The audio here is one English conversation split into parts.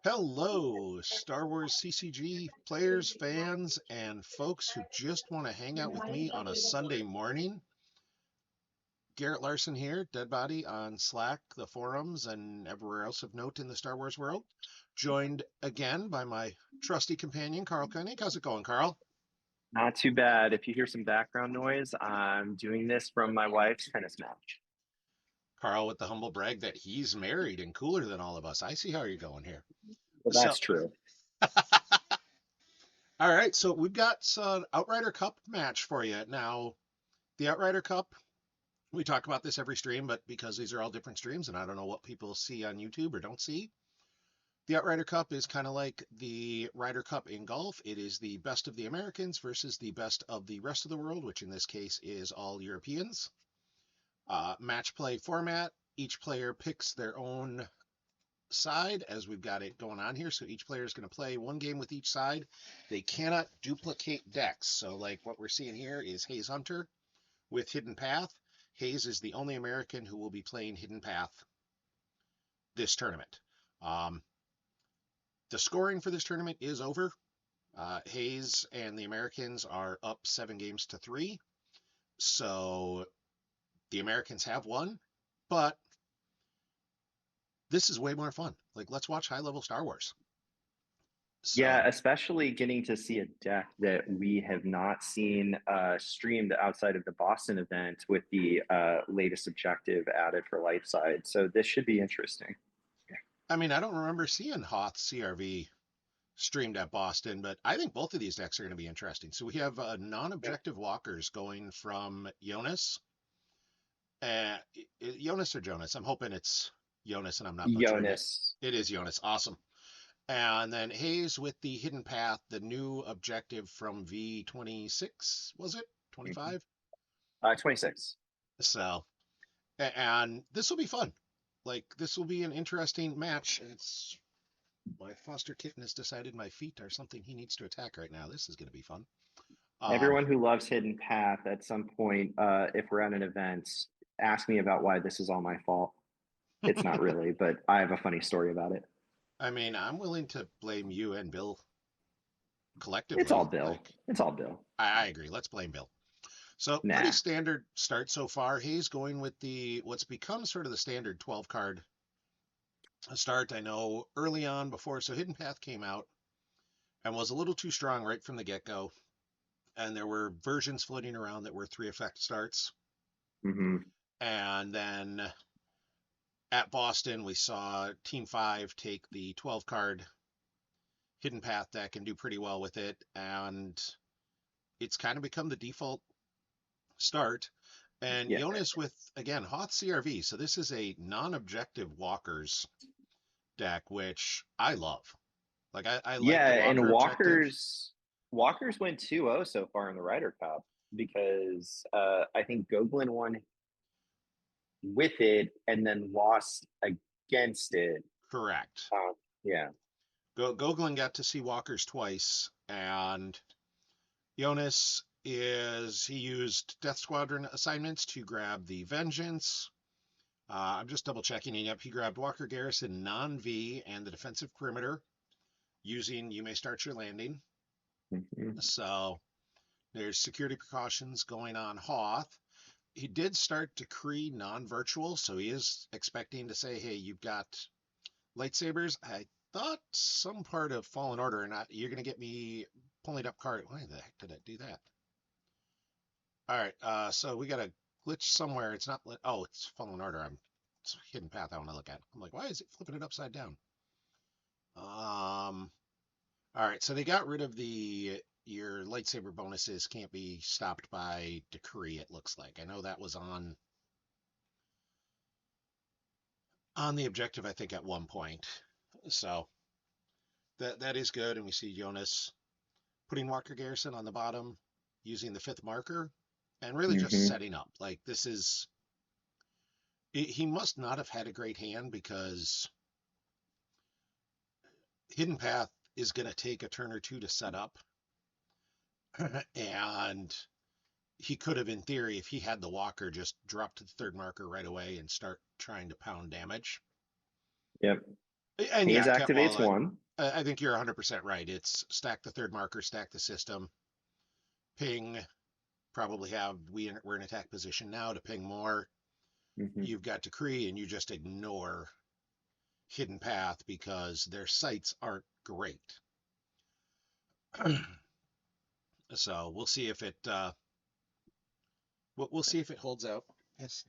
Hello, Star Wars CCG players, fans, and folks who just want to hang out with me on a Sunday morning. Garrett Larson here, Dead Body on Slack, the forums, and everywhere else of note in the Star Wars world. Joined again by my trusty companion, Carl Koenig. How's it going, Carl? Not too bad. If you hear some background noise, I'm doing this from my wife's tennis match. Carl with the humble brag that he's married and cooler than all of us. I see how you're going here. Well, So, that's true. all right, so we've got an Outrider Cup match for you. Now, the Outrider Cup, we talk about this every stream, but because these are all different streams and I don't know what people see on YouTube or don't see, the Outrider Cup is kind of like the Ryder Cup in golf. It is the best of the Americans versus the best of the rest of the world, which in this case is all Europeans. Match play format. Each player picks their own side as we've got it going on here. So each player is going to play one game with each side. They cannot duplicate decks. So like what we're seeing here is Hayes Hunter with Hidden Path. Hayes is the only American who will be playing Hidden Path this tournament. The scoring for this tournament is over. Hayes and the Americans are up 7 games to 3. So the Americans have won, but this is way more fun. Like, let's watch high level Star Wars. So, Yeah, especially getting to see a deck that we have not seen streamed outside of the Boston event with the latest objective added for light side. So this should be interesting. I mean, I don't remember seeing Hoth CRV streamed at Boston, but I think both of these decks are going to be interesting. So we have non-objective walkers going from Jonas. Jonas or Jonas? I'm hoping it's Jonas and I'm not butchering it. Jonas. It is Jonas. Awesome. And then Hayes with the Hidden Path, the new objective from V26, was it? 25? 26. So, and this will be fun. Like, this will be an interesting match. It's my foster kitten has decided my feet are something he needs to attack right now. This is going to be fun. Everyone who loves Hidden Path at some point, if we're at an event, ask me about why this is all my fault. It's not really, but I have a funny story about it. I mean, I'm willing to blame you and Bill It's collectively. all Bill. Like, It's all Bill. I agree. Let's blame Bill. So pretty Nah. standard start so far. Hayes going with the what's become sort of the standard 12 card start. I know early on before, so Hidden Path came out and was a little too strong right from the get-go. And there were versions floating around that were 3 effect starts. Mm-hmm. And then at Boston, we saw Team 5 take the 12 card Hidden Path deck and do pretty well with it. And it's kind of become the default start. And Yeah. Jonas with, again, Hoth CRV. So this is a non-objective walkers deck, which I love. Like, I like Yeah, the and walker objective. Walkers went 2-0 so far in the Ryder Cup because I think Goglin won with it and then lost against it. Correct. Yeah. Goglin got to see walkers twice, and Jonas he used Death Squadron assignments to grab the Vengeance. I'm just double checking. Yep, he grabbed Walker Garrison non-V and the defensive perimeter using You May Start Your Landing. Mm-hmm. So there's security precautions going on Hoth. He did start Decree non-virtual, so he is expecting to say, hey, you've got lightsabers. I thought some part of Fallen Order or not, you're going to get me pulling up card. Why the heck did I do that? All right, so we got a glitch somewhere. It's not, oh, it's Fallen Order. It's Hidden Path I want to look at. I'm like, why is it flipping it upside down? All right, so they got rid of your lightsaber bonuses can't be stopped by decree, it looks like. I know that was on the objective, I think, at one point. So that is good. And we see Jonas putting Walker Garrison on the bottom, using the 5th marker, and really just Mm-hmm. setting up. Like, this is... He must not have had a great hand because Hidden Path is going to take a turn or two to set up. And he could have, in theory, if he had the walker, just drop to the 3rd marker right away and start trying to pound damage. Yep. And Haze yeah, activates Catwall, one. I think you're 100% right. It's stack the third marker, stack the system, ping, probably have, we're in attack position now to ping more. Hmm. You've got Decree, and you just ignore Hidden Path because their sights aren't great. So we'll see if it we'll see if it holds out. Yes.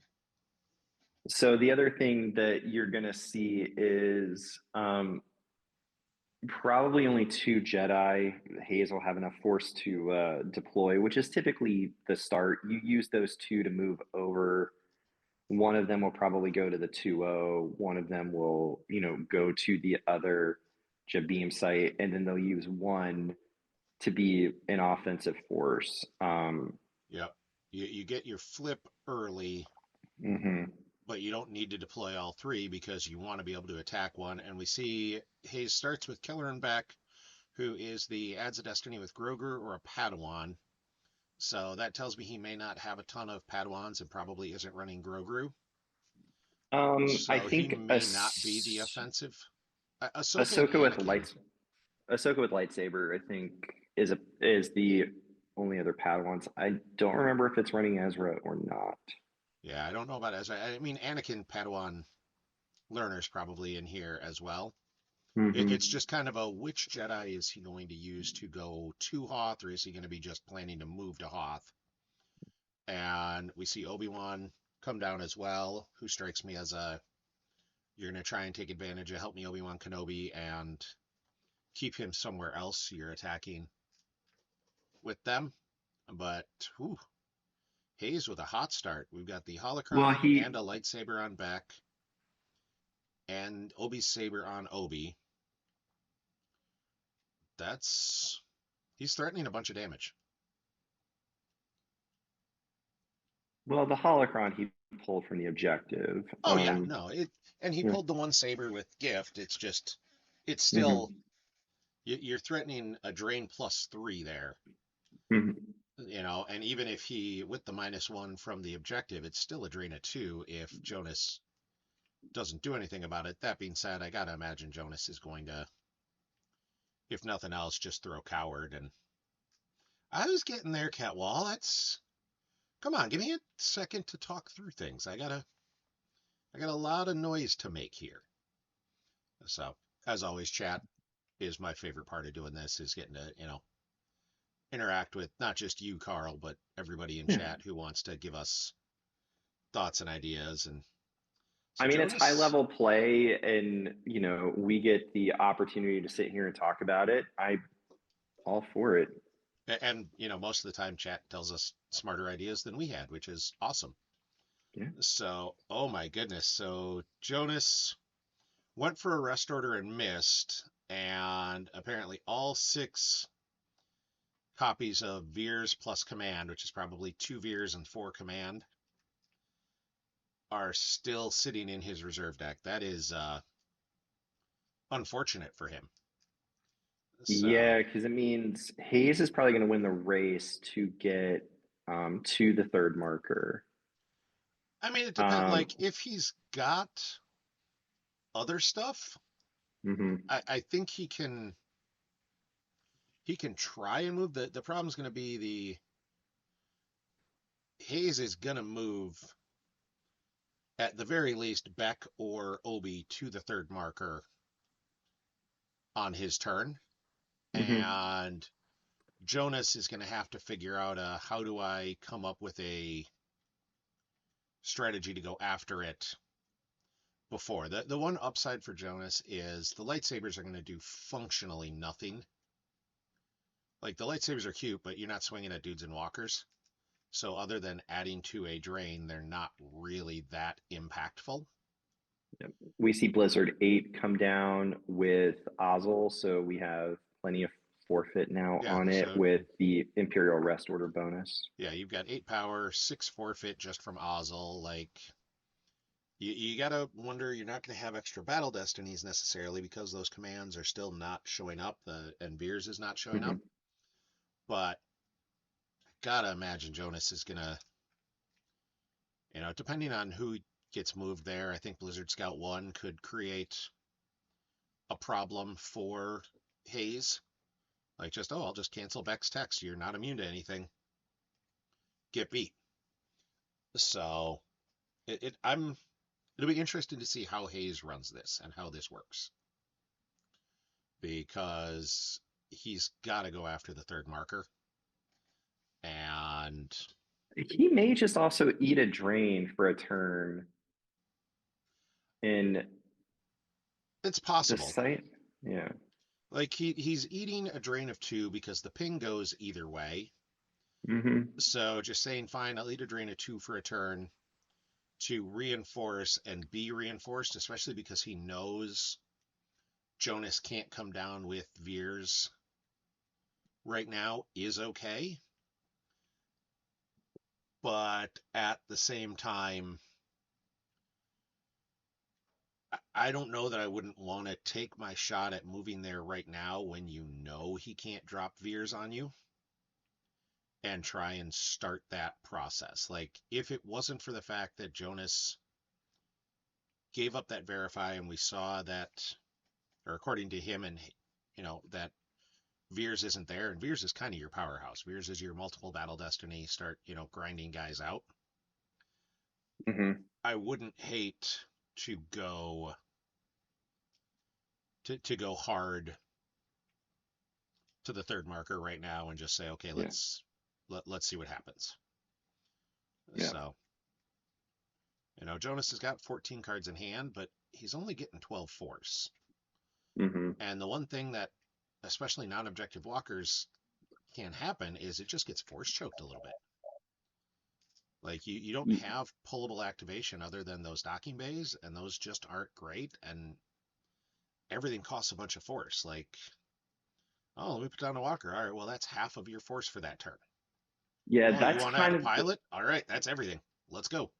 So the other thing that you're going to see is probably only two Jedi. Haze will have enough force to deploy, which is typically the start. You use those two to move over. One of them will probably go to the 2-0. One of them will, go to the other Jabim site, and then they'll use one to be an offensive force. Yep. You get your flip early, Mhm. but you don't need to deploy all three because you want to be able to attack one. And we see Hayes starts with Kelleran back, who is the Adds a Destiny with Grogu or a Padawan. So that tells me he may not have a ton of Padawans and probably isn't running Grogu. I So he think may not be the offensive. Ahsoka and Ahsoka with Anakin. Ahsoka with lightsaber, I think, is the only other Padawans. I don't remember if it's running Ezra or not. Yeah, I don't know about Ezra. I mean, Anakin Padawan learners probably in here as well. It's Hmm. just kind of a which Jedi is he going to use to go to Hoth, or is he going to be just planning to move to Hoth? And we see Obi-Wan come down as well, who strikes me as a you're going to try and take advantage of help me Obi-Wan Kenobi and keep him somewhere else. You're attacking with them, but whew, Hayes with a hot start. We've got the Well, holocron and a he lightsaber on Beck, and Obi's saber on Obi. That's he's threatening a bunch of damage. the holocron he pulled from the objective. Oh yeah, no, and he Yeah. pulled the one saber with gift. It's just it's still Hmm. you're threatening a drain +3 there, Hmm. and even if he with the -1 from the objective, it's still a drain of 2 if Jonas doesn't do anything about it. That being said, I gotta imagine Jonas is going to, if nothing else, just throw coward. And I was getting there, Catwall. That's come on, give me a second to talk through things. I got a lot of noise to make here. So as always, chat is my favorite part of doing this is getting to interact with not just you, Carl, but everybody in Yeah. chat who wants to give us thoughts and ideas. And so I mean, it's high Jonas, level play, and we get the opportunity to sit here and talk about it. I all for it. and most of the time, chat tells us smarter ideas than we had, which is awesome. Yeah. So, oh my goodness. So Jonas went for a rest order and missed, and apparently all 6 copies of Veers plus command, which is probably 2 Veers and 4 command, are still sitting in his reserve deck. That is unfortunate for him. Yeah, So, because it means Hayes is probably going to win the race to get to the third marker. I mean, it depends. Um, Like, if he's got other stuff, mhm. I think he can try and move. The problem is going to be the Hayes is going to move at the very least Beck or Obi to the third marker on his turn, Mhm. and Jonas is going to have to figure out how do I come up with a strategy to go after it before. The one upside for Jonas is the lightsabers are going to do functionally nothing. Like the lightsabers are cute, but you're not swinging at dudes and walkers. So other than adding to a drain, they're not really that impactful. Yep. We see Blizzard 8 come down with Ozzel, so we have plenty of forfeit now Yeah, on it so with the Imperial Rest Order bonus. yeah, you've got 8 power, 6 forfeit just from Ozzel. Like you gotta wonder you're not gonna have extra battle destinies necessarily because those commands are still not showing up. And Veers is not showing up. Mhm. But gotta imagine Jonas is gonna, depending on who gets moved there, I think Blizzard Scout 1 could create a problem for Hayes. Like just, oh, I'll just cancel Beck's text. You're not immune to anything. Get beat. So it'll be interesting to see how Hayes runs this and how this works. Because he's got to go after the third marker. And he may just also eat a drain for a turn in it's the possible. site. Yeah. Like he's eating a drain of 2 because the ping goes either way. Mm-hmm. So just saying, fine, I'll eat a drain of 2 for a turn to reinforce and be reinforced, especially because he knows Jonas can't come down with Veers right now, is okay. But at the same time, I don't know that I wouldn't want to take my shot at moving there right now when you know he can't drop Veers on you and try and start that process. Like, if it wasn't for the fact that Jonas gave up that verify and we saw that, or according to him, and that Veers isn't there, and Veers is kind of your powerhouse. Veers is your multiple battle destiny, start, grinding guys out. Mm-hmm. I wouldn't hate to go to go hard to the third marker right now and just say, okay, Yeah. let's see what happens. Yeah. So, Jonas has got 14 cards in hand, but he's only getting 12 force. Mm-hmm. And the one thing that especially non-objective walkers can happen is it just gets force choked a little bit. Like you don't have pullable activation other than those docking bays, and those just aren't great, and everything costs a bunch of force. Like, oh, let me put down a walker. All right, well, that's half of your force for that turn. Yeah, Oh, you that's want to add kind a of pilot? All right, that's everything. Let's go.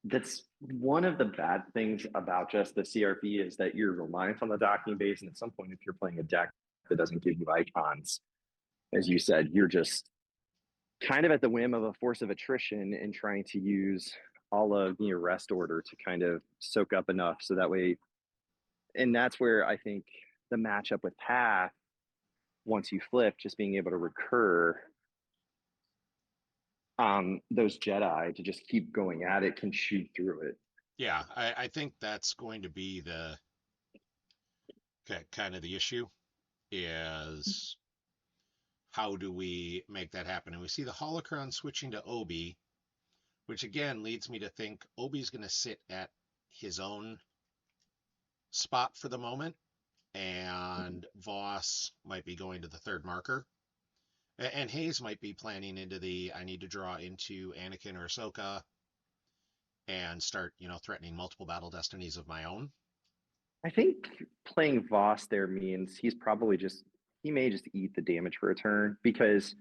that's one of the bad things about just the CRV is that you're reliant on the docking base, and at some point, if you're playing a deck that doesn't give you icons, as you said, you're just kind of at the whim of a force of attrition and trying to use all of your rest order to kind of soak up enough so that way. And that's where I think the matchup with Path, once you flip, just being able to recur those Jedi to just keep going at it can shoot through it. Yeah, I think that's going to be the kind of the issue is how do we make that happen? And we see the holocron switching to Obi, which again leads me to think Obi's going to sit at his own spot for the moment, and Voss might be going to the third marker. And Hayes might be planning into I need to draw into Anakin or Ahsoka and start, threatening multiple battle destinies of my own. I think playing Voss there means he may just eat the damage for a turn, because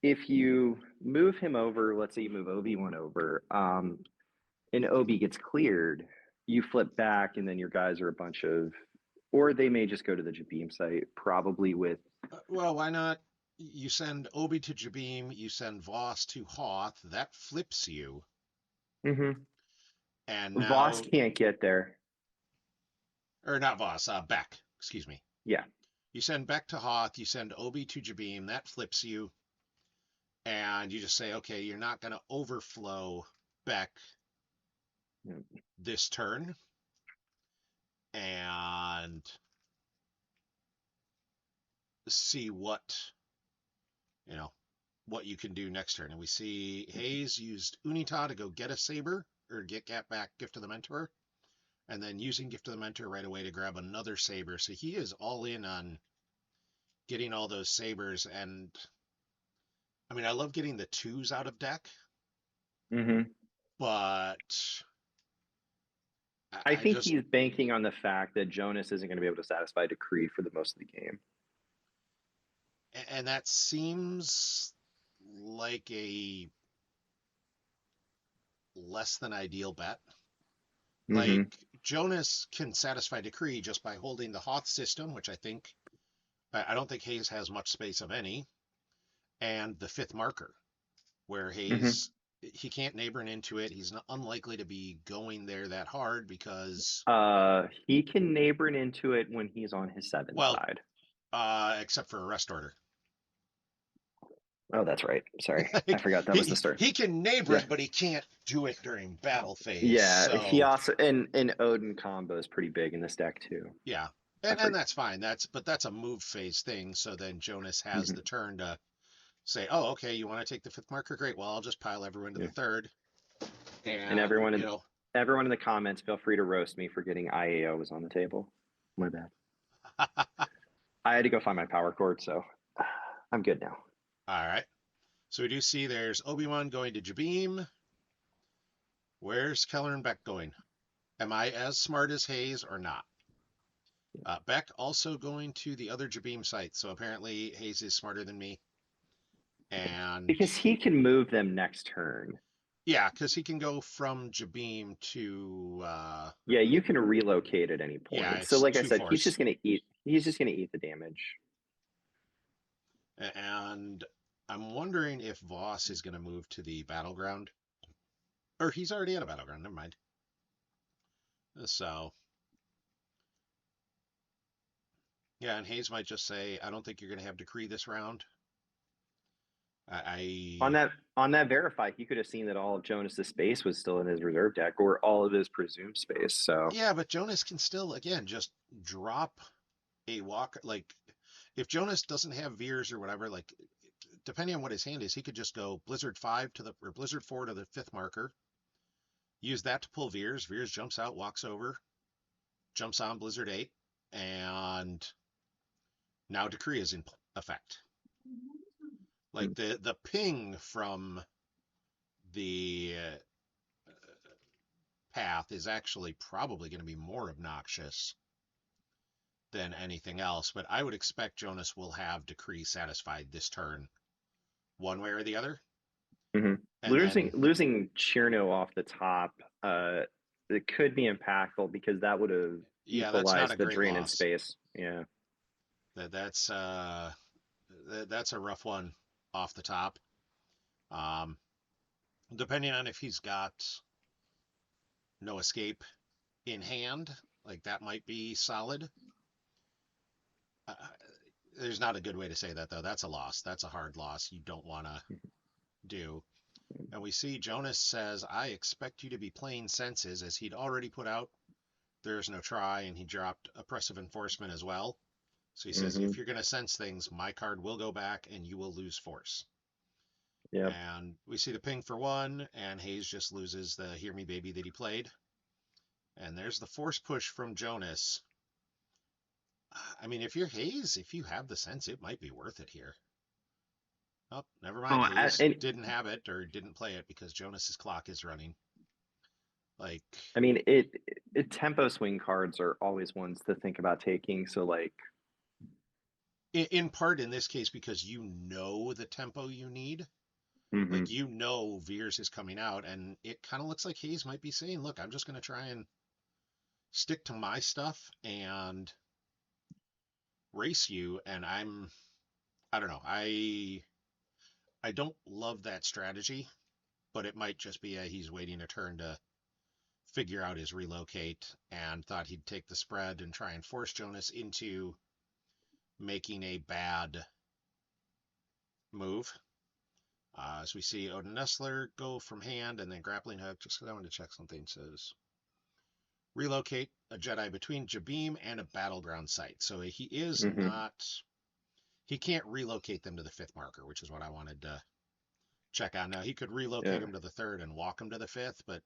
if you move him over, let's say you move Obi-Wan over, and Obi gets cleared, you flip back and then your guys are a bunch of, or they may just go to the Jabim site, probably with. Well, why not? You send Obi to Jabim, you send Voss to Hoth, that flips you. Mm-hmm. And Voss now, can't get there. or not Voss, Beck, excuse me. Yeah. You send Beck to Hoth, you send Obi to Jabim, that flips you. And you just say, okay, you're not going to overflow Beck this turn. And see what you can do next turn. And we see Hayes used Unita to go get a saber or get back Gift of the Mentor, and then using Gift of the Mentor right away to grab another saber. So he is all in on getting all those sabers. And I mean, I love getting the 2s out of deck, Mm-hmm. but I think he's banking on the fact that Jonas isn't going to be able to satisfy Decree for the most of the game. And that seems like a less than ideal bet. Mm-hmm. Like, Jonas can satisfy Decree just by holding the Hoth system, which I don't think Hayes has much space of any, and the 5th marker, where Hayes he can't neighbor into it. He's not unlikely to be going there that hard because, He can neighbor into it when he's on his 7 well, side. except for a rest order. Oh, that's right. Sorry, I Like, forgot that was the start. he can neighbor Yeah, it, but he can't do it during battle phase. yeah. He So also and Odin combo is pretty big in this deck too. yeah, I and forget. that's fine. That's a move phase thing. So then Jonas has the Hmm. turn to say, oh, okay, you want to take the fifth marker? Great. Well, I'll just pile everyone to the Yeah. third, And and you know, everyone in the comments, feel free to roast me for getting IAO was on the table. My bad. all I had to go find my power cord, so I'm good now. right. So we do see there's Obi-Wan going to Jabim. Where's Keller and Beck going? Am I as smart as Hayes or not? Beck also going to the other Jabim site. So apparently Hayes is smarter than me. And Because he can move them next turn. yeah, because he can go from Jabim to Yeah, you can relocate at any yeah, point. So it's like I two said, force. he's just gonna eat the damage. And I'm wondering if Voss is going to move to the battleground. Or he's already at a battleground, never mind. So yeah, and Hayes might just say, I don't think you're going to have Decree this round. On I that verify, he could have seen that all of Jonas's space was still in his reserve deck, or all of his presumed space. So yeah, but Jonas can still again just drop a walk. Like if Jonas doesn't have Veers or whatever, like depending on what his hand is, he could just go Blizzard 5 to the or Blizzard 4 to the fifth marker. Use that to pull Veers. Veers jumps out, walks over, jumps on Blizzard 8, and now Decree is in effect. Like the ping from the path is actually probably going to be more obnoxious than anything else, but I would expect Jonas will have Decree satisfied this turn, one way or the other. mm-hmm. And then, losing Cherno off the top, it could be impactful because that would have yeah, that's not a equalized the great drain in loss. space. Yeah. That's a rough one off the top. Um, Depending on if he's got no escape in hand, like that might be solid. Uh, there's not a good way to say that though. That's a loss. That's a hard loss. You don't want to do. And we see Jonas says, I expect you to be playing senses, as he'd already put out There's No Try, and he dropped Oppressive Enforcement as well. So he says, Mm-hmm. if you're going to sense things, my card will go back and you will lose force. Yep. And we see the ping for one, and Hayes just loses the Hear Me Baby that he played. And there's the force push from Jonas. I mean, if you're Hayes, if you have the sense, it might be worth it here. Oh, never mind. Oh, Hayes didn't have it or didn't play it because Jonas's clock is running. Like, I mean, tempo swing cards are always ones to think about taking. So like, in part in this case, because you know the tempo you need. mm-hmm. Like, you know Veers is coming out, and it kind of looks like Hayes might be saying, look, I'm just going to try and stick to my stuff and race you. And I don't know. I don't love that strategy, but it might just be he's waiting a turn to figure out his relocate and thought he'd take the spread and try and force Jonas into making a bad move. As we see Odin Nestler go from hand and then grappling hook, just because I want to check something, it says relocate a Jedi between Jabim and a battleground site. So he is Mm-hmm. not, he can't relocate them to the fifth marker, which is what I wanted to check on. Now, he could relocate Yeah. them to the third and walk them to the fifth, but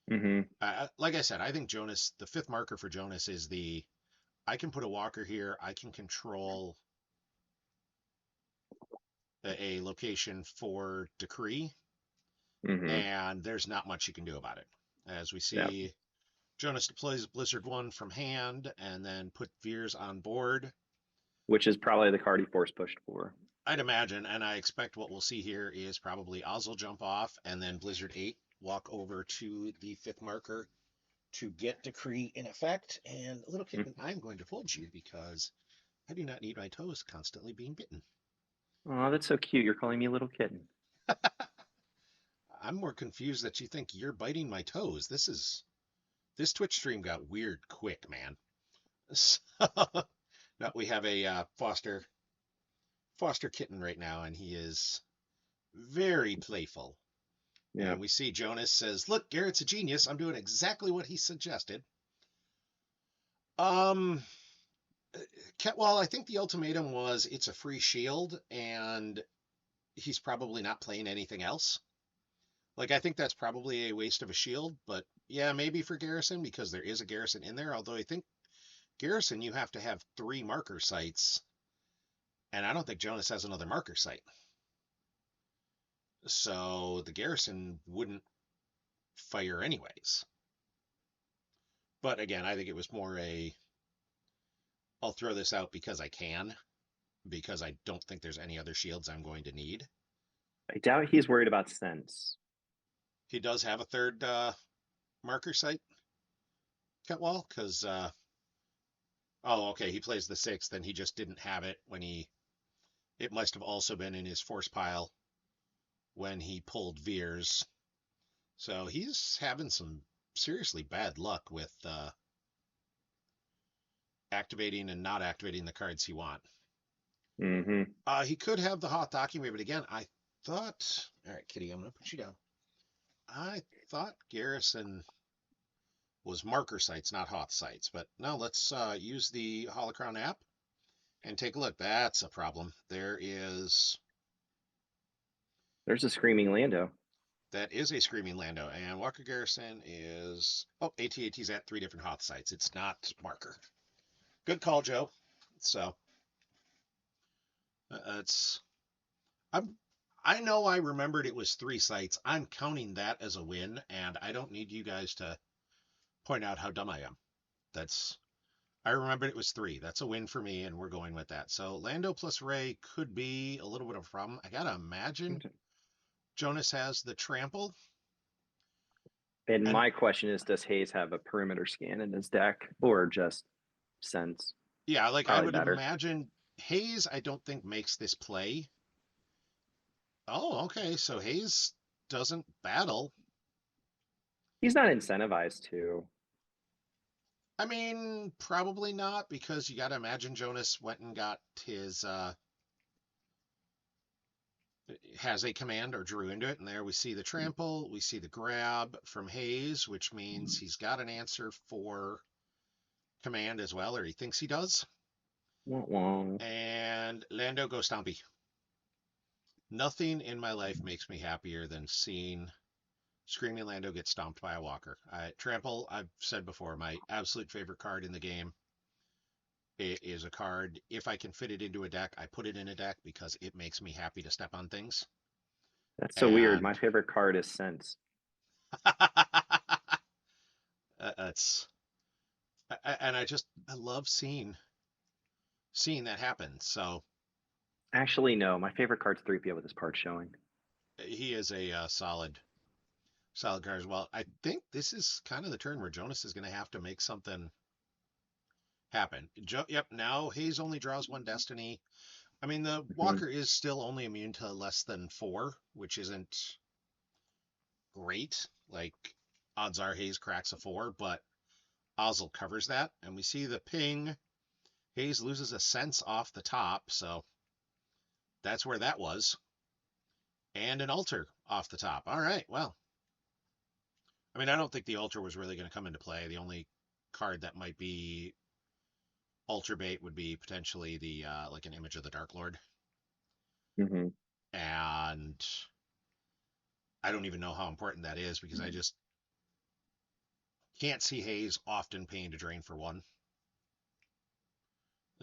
Mm-hmm. like I said, I think Jonas, the fifth marker for Jonas is I can put a walker here, I can control a location for Decree, Mm-hmm. and there's not much you can do about it. As we Yeah. see, Jonas deploys Blizzard 1 from hand and then put Veers on board. Which is probably the card he force pushed for. I'd imagine, and I expect what we'll see here is probably Oz will jump off and then Blizzard 8 walk over to the fifth marker to get Decree in effect. And Little Kitten, I'm going to fold you because I do not need my toes constantly being bitten. Oh, that's so cute. You're calling me a little kitten. I'm more confused that you think you're biting my toes. This Twitch stream got weird quick, man. So, no, we have a foster kitten right now, and he is very playful. Yeah. And we see Jonas says, "Look, Garrett's a genius. I'm doing exactly what he suggested." Um, well, I think the ultimatum was it's a free shield, and he's probably not playing anything else. Like, I think that's probably a waste of a shield, but yeah, maybe for Garrison, because there is a Garrison in there. Although I think Garrison, you have to have 3 marker sites, and I don't think Jonas has another marker site. So the Garrison wouldn't fire anyways. But again, I think it was more I'll throw this out because I can, because I don't think there's any other shields I'm going to need. I doubt he's worried about sense. He does have a 3rd marker site, Ketwall, because oh, okay, he plays the 6th, and he just didn't have it when it must have also been in his force pile when he pulled Veers. So he's having some seriously bad luck with activating and not activating the cards he want. Mm-hmm. He could have the Hoth document, but again, I thought, all right, Kitty, I'm going to put you down. I thought Garrison was marker sites, not Hoth sites. But now let's use the Holocron app and take a look. That's a problem. There's a screaming Lando. That is a screaming Lando, and Walker Garrison is AT-AT's at 3 different Hoth sites. It's not marker. Good call, Joe. So I know I remembered it was 3 sites. I'm counting that as a win, and I don't need you guys to point out how dumb I am. I remembered it was 3. That's a win for me, and we're going with that. So Lando plus Ray could be a little bit of a problem. I gotta imagine Jonas has the trample. And my question is, does Hayes have a perimeter scan in his deck, or just sense? Yeah, like Probably I would better. imagine Hayes, I don't think makes this play. Oh, okay. So Hayes doesn't battle. He's not incentivized to. I mean, probably not, because you got to imagine Jonas went and got his has a command or drew into it, and there we see the trample, we see the grab from Hayes, which means he's got an answer for command as well, or he thinks he does. And Lando goes stompy. Nothing in my life makes me happier than seeing Screaming Lando get stomped by a walker. Trample, I've said before, my absolute favorite card in the game. It is a card, if I can fit it into a deck, I put it in a deck because it makes me happy to step on things. That's so weird. My favorite card is Sense. And I love seeing that happen. So actually, no, my favorite card's 3PO with his part showing. He is a solid card as well. I think this is kind of the turn where Jonas is going to have to make something happen. Yep, now Hayes only draws 1 Destiny. I mean, the Walker is still only immune to less than 4, which isn't great. Like, odds are Hayes cracks a 4, but Ozzel covers that. And we see the ping. Hayes loses a sense off the top, so that's where that was. And an altar off the top. All right, well. I mean, I don't think the altar was really going to come into play. The only card that might be altar bait would be potentially the like an Image of the Dark Lord. Mm-hmm. And I don't even know how important that is, because I just can't see Hayes often paying to drain for 1.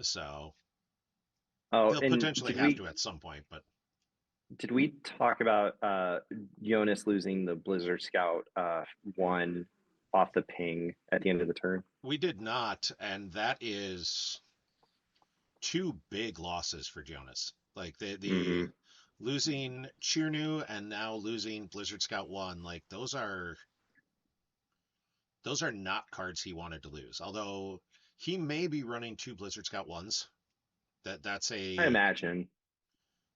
So he'll potentially have to at some point. But did we talk about Jonas losing the Blizzard Scout 1 off the ping at the end of the turn? We did not, and that is 2 big losses for Jonas. Like the losing Chirnu and now losing Blizzard Scout 1, like those are not cards he wanted to lose. Although he may be running 2 Blizzard Scout 1s. I imagine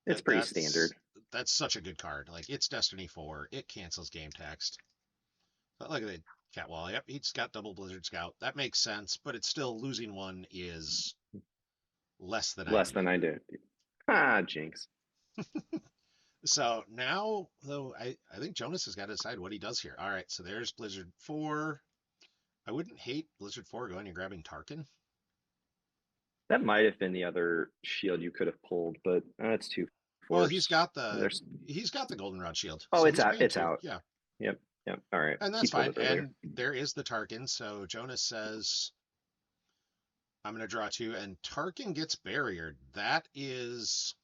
it's pretty standard. that's such a good card. Like, it's Destiny 4. It cancels game text. But look at the Catwall. Yep, he's got double Blizzard Scout. That makes sense, but it's still losing one is less than Less than ideal. I do. Ah, jinx. So now, though, I think Jonas has got to decide what he does here. All right, so there's Blizzard 4. I wouldn't hate Blizzard 4 going and grabbing Tarkin. That might have been the other shield you could have pulled, but that's two Well, force. he's got the Goldenrod shield, Oh, so it's he's out. paying It's 2. out. Yeah, Yep. Yep. All right. and He that's pulled fine. it earlier. And there is the Tarkin. So Jonas says, I'm going to draw 2, and Tarkin gets barriered. That is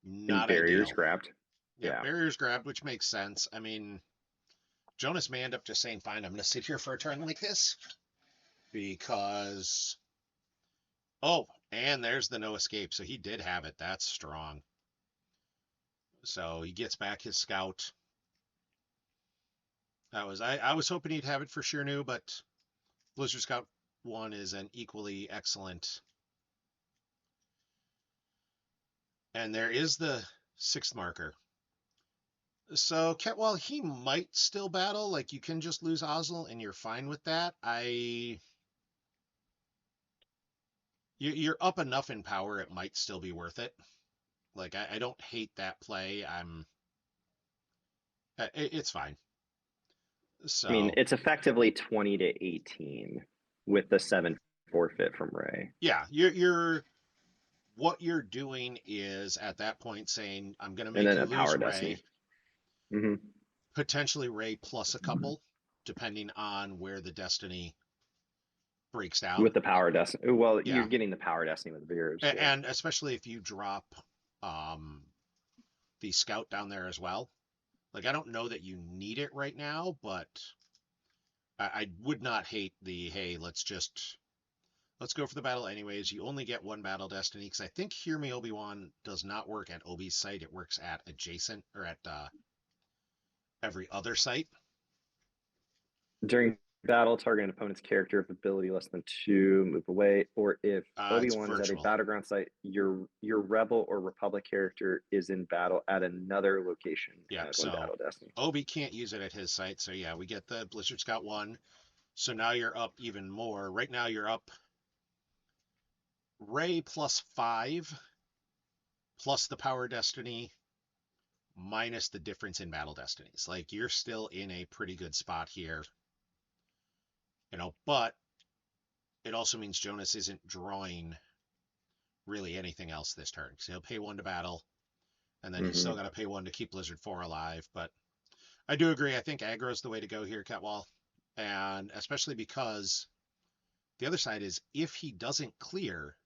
And not barriers ideal. grabbed. Yeah, Yeah. barriers grabbed, which makes sense. I mean, Jonas may end up just saying, fine, I'm going to sit here for a turn like this because. Oh, and there's the no escape. So he did have it. That's strong. So he gets back his scout. I was hoping he'd have it for Shirnu, but Blizzard Scout 1 is an equally excellent. And there is the 6th marker. So Ketwall, he might still battle. Like, you can just lose Ozzel and you're fine with that. You're up enough in power, it might still be worth it. Like, I don't hate that play. It's fine. I mean, So it's effectively 20 to 18 with the 7 forfeit from Ray. yeah, you're what you're doing is at that point saying, I'm going to And make then you a lose power destiny. Ray, Mm-hmm. potentially Ray plus a couple, depending on where the destiny breaks down. With the power destiny. Well, you're Yeah, getting the power destiny with Veers. Yeah. and especially if you drop um, the scout down there as well. Like, I don't know that you need it right now, but I would not hate the, hey, let's go for the battle anyways. You only get one battle destiny, because I think Hear Me Obi-Wan does not work at Obi's site. It works at adjacent or at every other site. During battle, target an opponent's character of ability less than 2, move away. Or if It's Obi-Wan is at a virtual. battleground site, your rebel or republic character is in battle at another location. Yeah, As one so battle destiny. Obi can't use it at his site. So yeah, we get the Blizzard Scout 1. So now you're up even more. Right now you're up Ray plus 5 plus the power destiny minus the difference in battle destinies. Like, you're still in a pretty good spot here. But it also means Jonas isn't drawing really anything else this turn, because he'll pay 1 to battle, and then he's still got to pay 1 to keep Blizzard 4 alive. But I do agree. I think aggro's the way to go here, Catwall. And especially because the other side is, if he doesn't clear,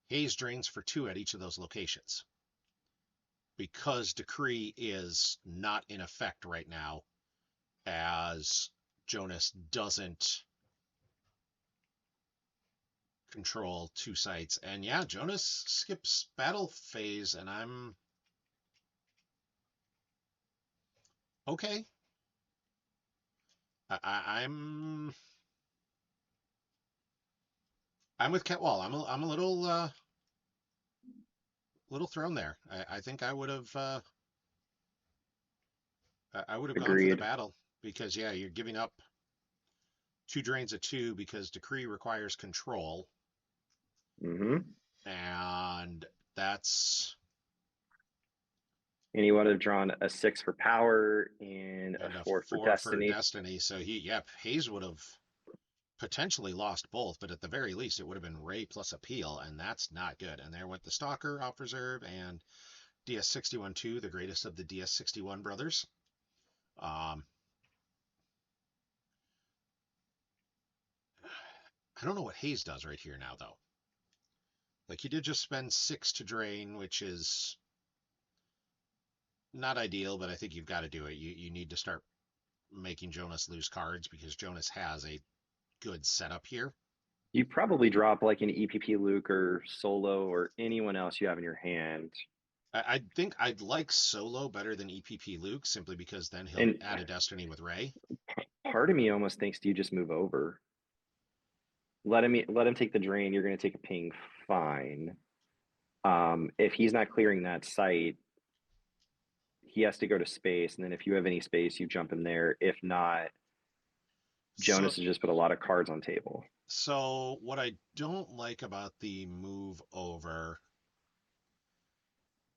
Haze drains for 2 at each of those locations. Because Decree is not in effect right now, as Jonas doesn't control 2 sites. And yeah, Jonas skips battle phase, and I'm okay. I'm with Ketwall. I'm a little thrown there. I think I would have gone for the Agreed. battle, because yeah, you're giving up 2 drains of 2 because Decree requires control. And that's. And he would have drawn a 6 for power and a 4 for 4 for destiny. destiny. So Hayes would have potentially lost both, but at the very least, it would have been Ray plus appeal, and that's not good. And there went the Stalker off reserve and DS61-2, the greatest of the DS61 brothers. I don't know what Hayes does right here now, though. Like, he did just spend 6 to drain, which is not ideal, but I think you've got to do it. You need to start making Jonas lose cards, because Jonas has a good setup here. You probably drop like an EPP Luke or Solo or anyone else you have in your hand. I think I'd like Solo better than EPP Luke, simply because then he'll add a destiny with Ray. Part of me almost thinks, do you just move over? Let him take the drain. You're going to take a ping. Fine. If he's not clearing that site, he has to go to space, and then if you have any space, you jump him there. If not, So, Jonas has just put a lot of cards on table. so what I don't like about the move over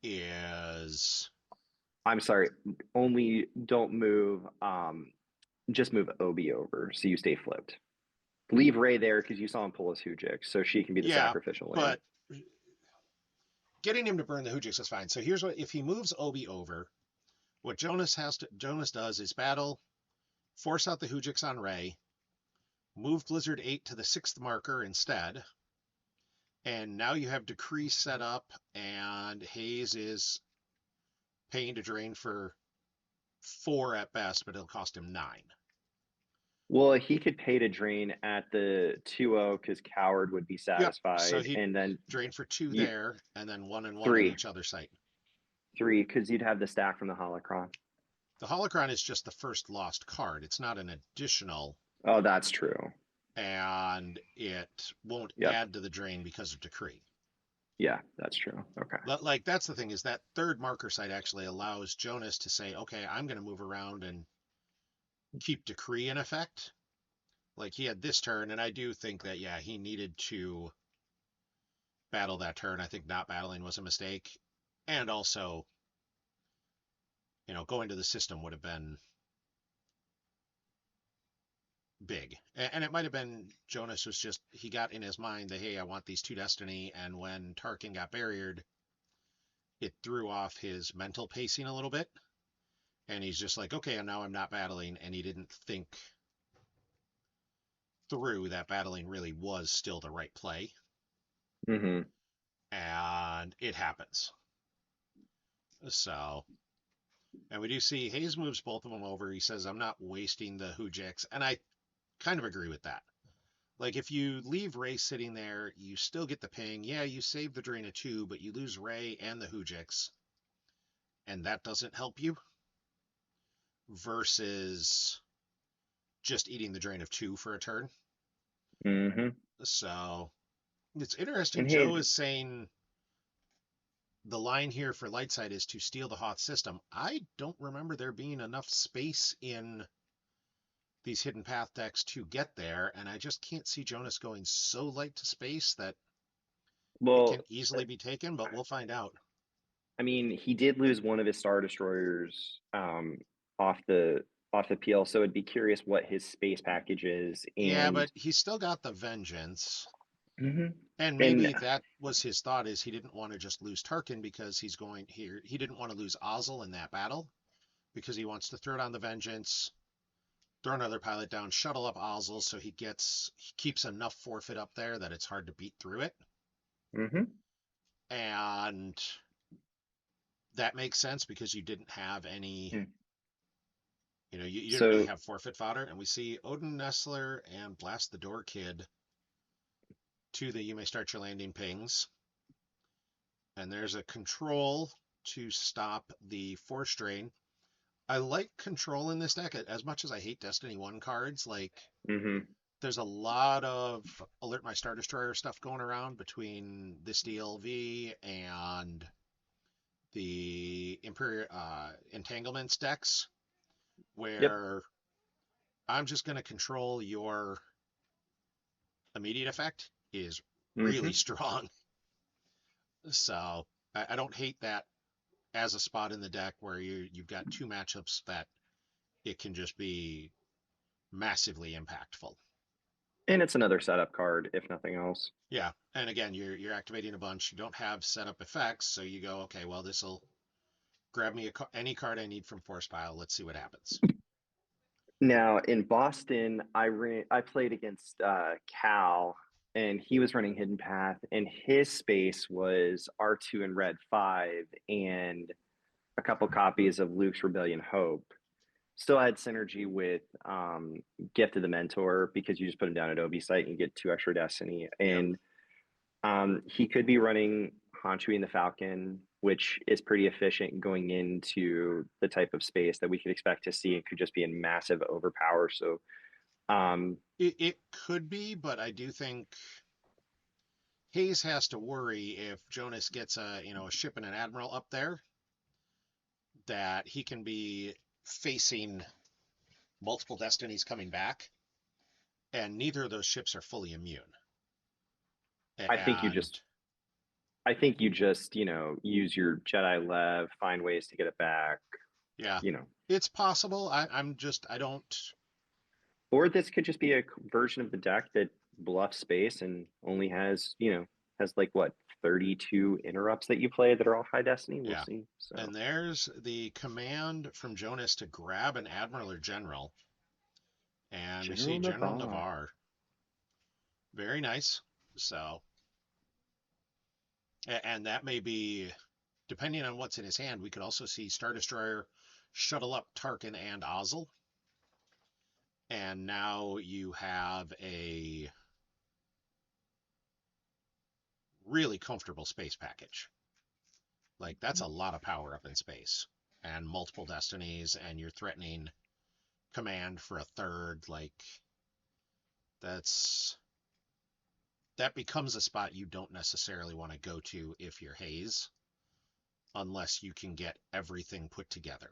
is I'm sorry, only don't move. Just move Obi over so you stay flipped. Leave Ray there because you saw him pull his Hujik, so she can be the yeah, sacrificial lamb. but getting him to burn the Hujix is fine. So here's what: if he moves Obi over, what Jonas does is battle, force out the Hujix on Ray, move Blizzard 8 to the 6th marker instead, and now you have Decree set up, and Hayes is paying to drain for 4 at best, but it'll cost him 9. Well, he could pay to drain at the 2-0 because Coward would be Yep. So satisfied, he'd and then drain for 2 you there, and then 1 and 1 at three, each other site. three, because you'd have the stack from the Holocron. The Holocron is just the first lost card. It's not an additional, Oh, that's true. and it won't Yep. add to the drain because of Decree. Yeah, that's true. Okay. Like, that's the thing, is that third marker site actually allows Jonas to say, okay, I'm going to move around and keep Decree in effect. Like, he had this turn, and I do think that, yeah, he needed to battle that turn. I think not battling was a mistake. And also, going to the system would have been big. And it might have been Jonas was just, he got in his mind that, hey, I want these 2 Destiny. And when Tarkin got barriered, it threw off his mental pacing a little bit. And he's just like, okay, now I'm not battling. And he didn't think through that battling really was still the right play. Mm-hmm. And it happens. So, and we do see Hayes moves both of them over. He says, I'm not wasting the Hujix. And I kind of agree with that. Like, if you leave Ray sitting there, you still get the ping. Yeah, you save the drain of 2, but you lose Ray and the Hujix. And that doesn't help you. Versus just eating the drain of 2 for a turn. Mm-hmm. So, it's interesting. And Joe hey, is saying the line here for Lightside is to steal the Hoth system. I don't remember there being enough space in these hidden path decks to get there, and I just can't see Jonas going so light to space that it well, can easily be taken, but we'll find out. I mean, he did lose one of his Star Destroyers off the off the peel, so it'd be curious what his space package is. Yeah, And but he's still got the Vengeance. Mhm. And and maybe that was his thought, is he didn't want to just lose Tarkin because he's going here. He didn't want to lose Ozzel in that battle because he wants to throw it on the Vengeance, throw another pilot down, shuttle up Ozzel so he keeps enough forfeit up there that it's hard to beat through it. Mhm. And that makes sense because you didn't have any, Mm. you didn't really So have forfeit fodder. And we see Odin Nestler and Blast the Door Kid to the you may start your landing pings. And there's a control to stop the force drain. I like control in this deck as much as I hate Destiny 1 cards. Like, mhm. there's a lot of Alert My Star Destroyer stuff going around between this DLV and the Imperial Entanglements decks, Yep. where I'm just going to control your immediate effect is really Mhm. strong. So I don't hate that as a spot in the deck where you've got 2 matchups that it can just be massively impactful. And it's another setup card, if nothing else. Yeah, and again, you're activating a bunch. You don't have setup effects, so you go, okay, well, this will grab me any card I need from Force Pile. Let's see what happens. Now in Boston, I played against Cal, and he was running Hidden Path, and his space was R2 and Red 5, and a couple copies of Luke's Rebellion Hope. Still had synergy with Gift of the Mentor because you just put him down at Obi site and get 2 extra Destiny. Yep. And he could be running Hanshui and the Falcon, which is pretty efficient going into the type of space that we could expect to see. It could just be in massive overpower. So, It could be, but I do think Hayes has to worry if Jonas gets a ship and an admiral up there, that he can be facing multiple destinies coming back, and neither of those ships are fully immune. I think you And just I think you just, use your Jedi Lev, find ways to get it back, yeah, you know. it's possible. I don't. Or this could just be a version of the deck that bluffs space and only has like what, 32 interrupts that you play that are all high destiny. We'll Yeah. see. And So, there's the command from Jonas to grab an admiral or general. And we see General General Navarre. Navarre. Very nice. So, and that may be, depending on what's in his hand, we could also see Star Destroyer shuttle up Tarkin and Ozzel. And now you have a really comfortable space package. Like, that's a lot of power up in space and multiple destinies, and you're threatening command for a third. Like, that's that becomes a spot you don't necessarily want to go to if you're Hayes, unless you can get everything put together.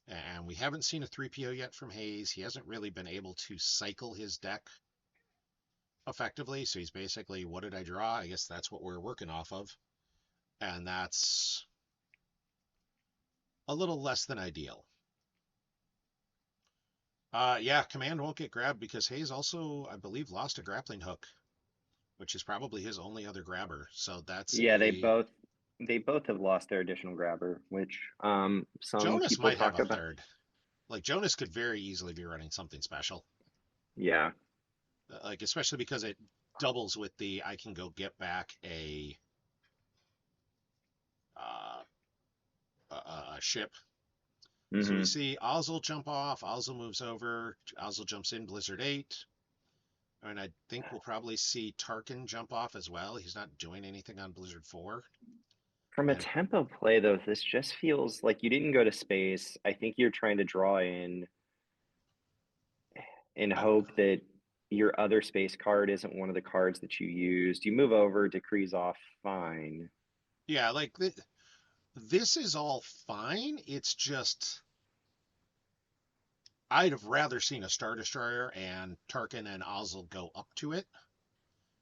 And we haven't seen a 3PO yet from Hayes. He hasn't really been able to cycle his deck effectively. So he's basically, what did I draw? I guess that's what we're working off of. And that's a little less than ideal. Yeah, command won't get grabbed because Hayes also, I believe, lost a grappling hook, which is probably his only other grabber. So that's Yeah, they a both they both have lost their additional grabber, which some Jonas people might have talk a about. third. Like, Jonas could very easily be running something special. Yeah. Like, especially because it doubles with the I can go get back uh, a ship. So we Hmm. see Ozzel jump off. Ozzel moves over. Ozzel jumps in Blizzard 8. And I think we'll probably see Tarkin jump off as well. He's not doing anything on Blizzard 4. From a And tempo play, though, this just feels like you didn't go to space. I think you're trying to draw in I, hope that your other space card isn't one of the cards that you used. You move over, decrees off, fine. yeah, like this is all fine. It's just I'd have rather seen a Star Destroyer and Tarkin and Ozzel go up to it,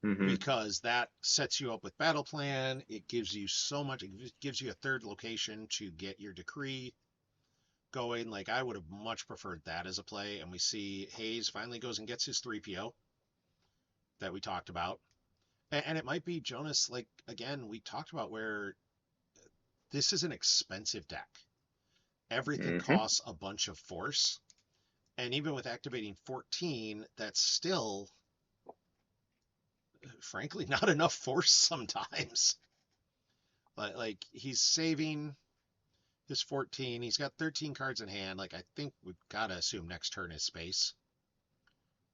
Hmm. because that sets you up with battle plan. It gives you so much. It gives you a third location to get your decree going. Like, I would have much preferred that as a play. And we see Hayes finally goes and gets his 3PO that we talked about. And it might be Jonas, like, again, we talked about where this is an expensive deck. Everything Hmm. costs a bunch of force. And even with activating 14, that's still, frankly, not enough force sometimes. Like, he's saving his 14. He's got 13 cards in hand. Like, I think we've got to assume next turn is space.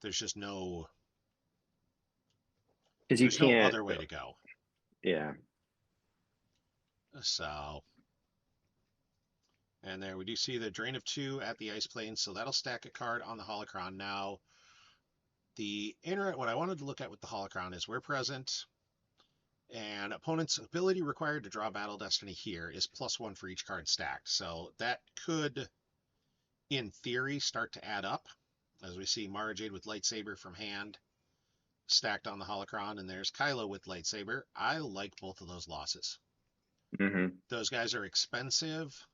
There's just Because you there's no can't, other way to go. yeah. So, and there we do see the drain of 2 at the ice plane. So that'll stack a card on the holocron. Now, what I wanted to look at with the holocron is we're present, and opponent's ability required to draw battle destiny here is +1 for each card stacked. So that could, in theory, start to add up, as we see Mara Jade with lightsaber from hand stacked on the holocron, and there's Kylo with lightsaber. I like both of those losses. Hmm. Those guys are expensive,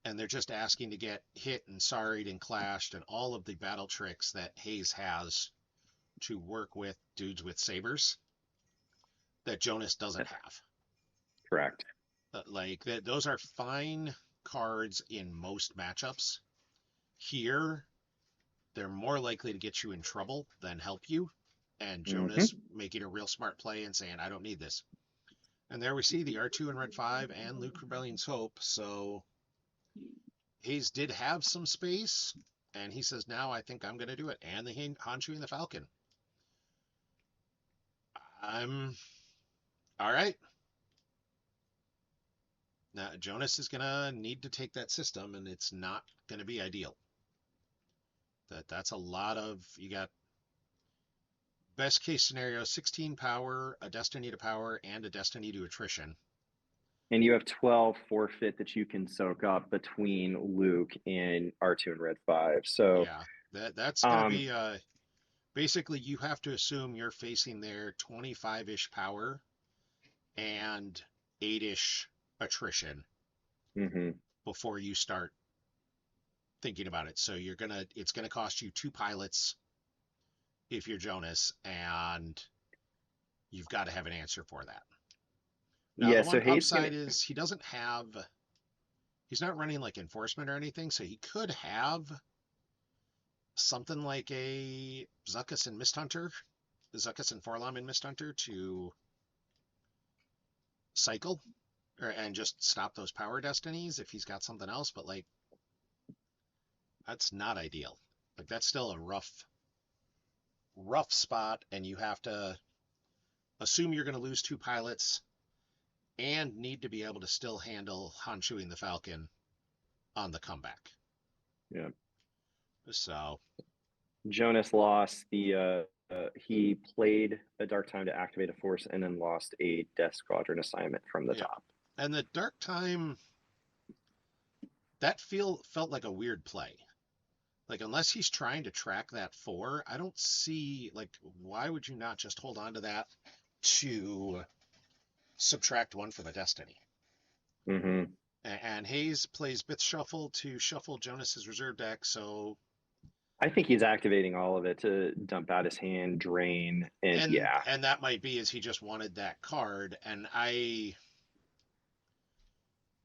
and they're just asking to get hit and sorried and clashed and all of the battle tricks that Hayes has to work with dudes with sabers that Jonas doesn't have. Correct. Like, those are fine cards in most matchups. Here, they're more likely to get you in trouble than help you. And Jonas Hmm. making a real smart play and saying, I don't need this. And there we see the R2 and Red 5 and Luke Rebellion's Hope. So Hayes did have some space, and he says, now I think I'm going to do it. And the Honshu and the Falcon. I'm all right. Now, Jonas is going to need to take that system, and it's not going to be ideal. That's a lot of, you got best case scenario, 16 power, a destiny to power, and a destiny to attrition. And you have 12 forfeit that you can soak up between Luke and R2 and Red 5. So, Yeah, that's going to be basically you have to assume you're facing their 25-ish power and 8-ish attrition mhm. before you start thinking about it. So it's gonna cost you 2 pilots if you're Jonas, and you've got to have an answer for that. Now, Yeah, the so one Hayes gonna upside is he's not running like enforcement or anything, so he could have something like a Zuckuss and Mist Hunter, the Zuckuss and Forlom and Mist Hunter to cycle and just stop those power destinies if he's got something else, but like that's not ideal. Like that's still a rough spot, and you have to assume you're going to lose 2 pilots and need to be able to still handle Hanshuing the Falcon on the comeback. yeah. So Jonas lost he played a Dark Time to activate a force and then lost a Death Squadron assignment from the yeah, top. and the Dark Time that felt like a weird play. Like unless he's trying to track that 4, I don't see like why would you not just hold on to that to subtract 1 from a destiny? Mm-hmm. And Hayes plays Bith Shuffle to shuffle Jonas's reserve deck, so I think he's activating all of it to dump out his hand, drain, and yeah. and that might be as he just wanted that card, and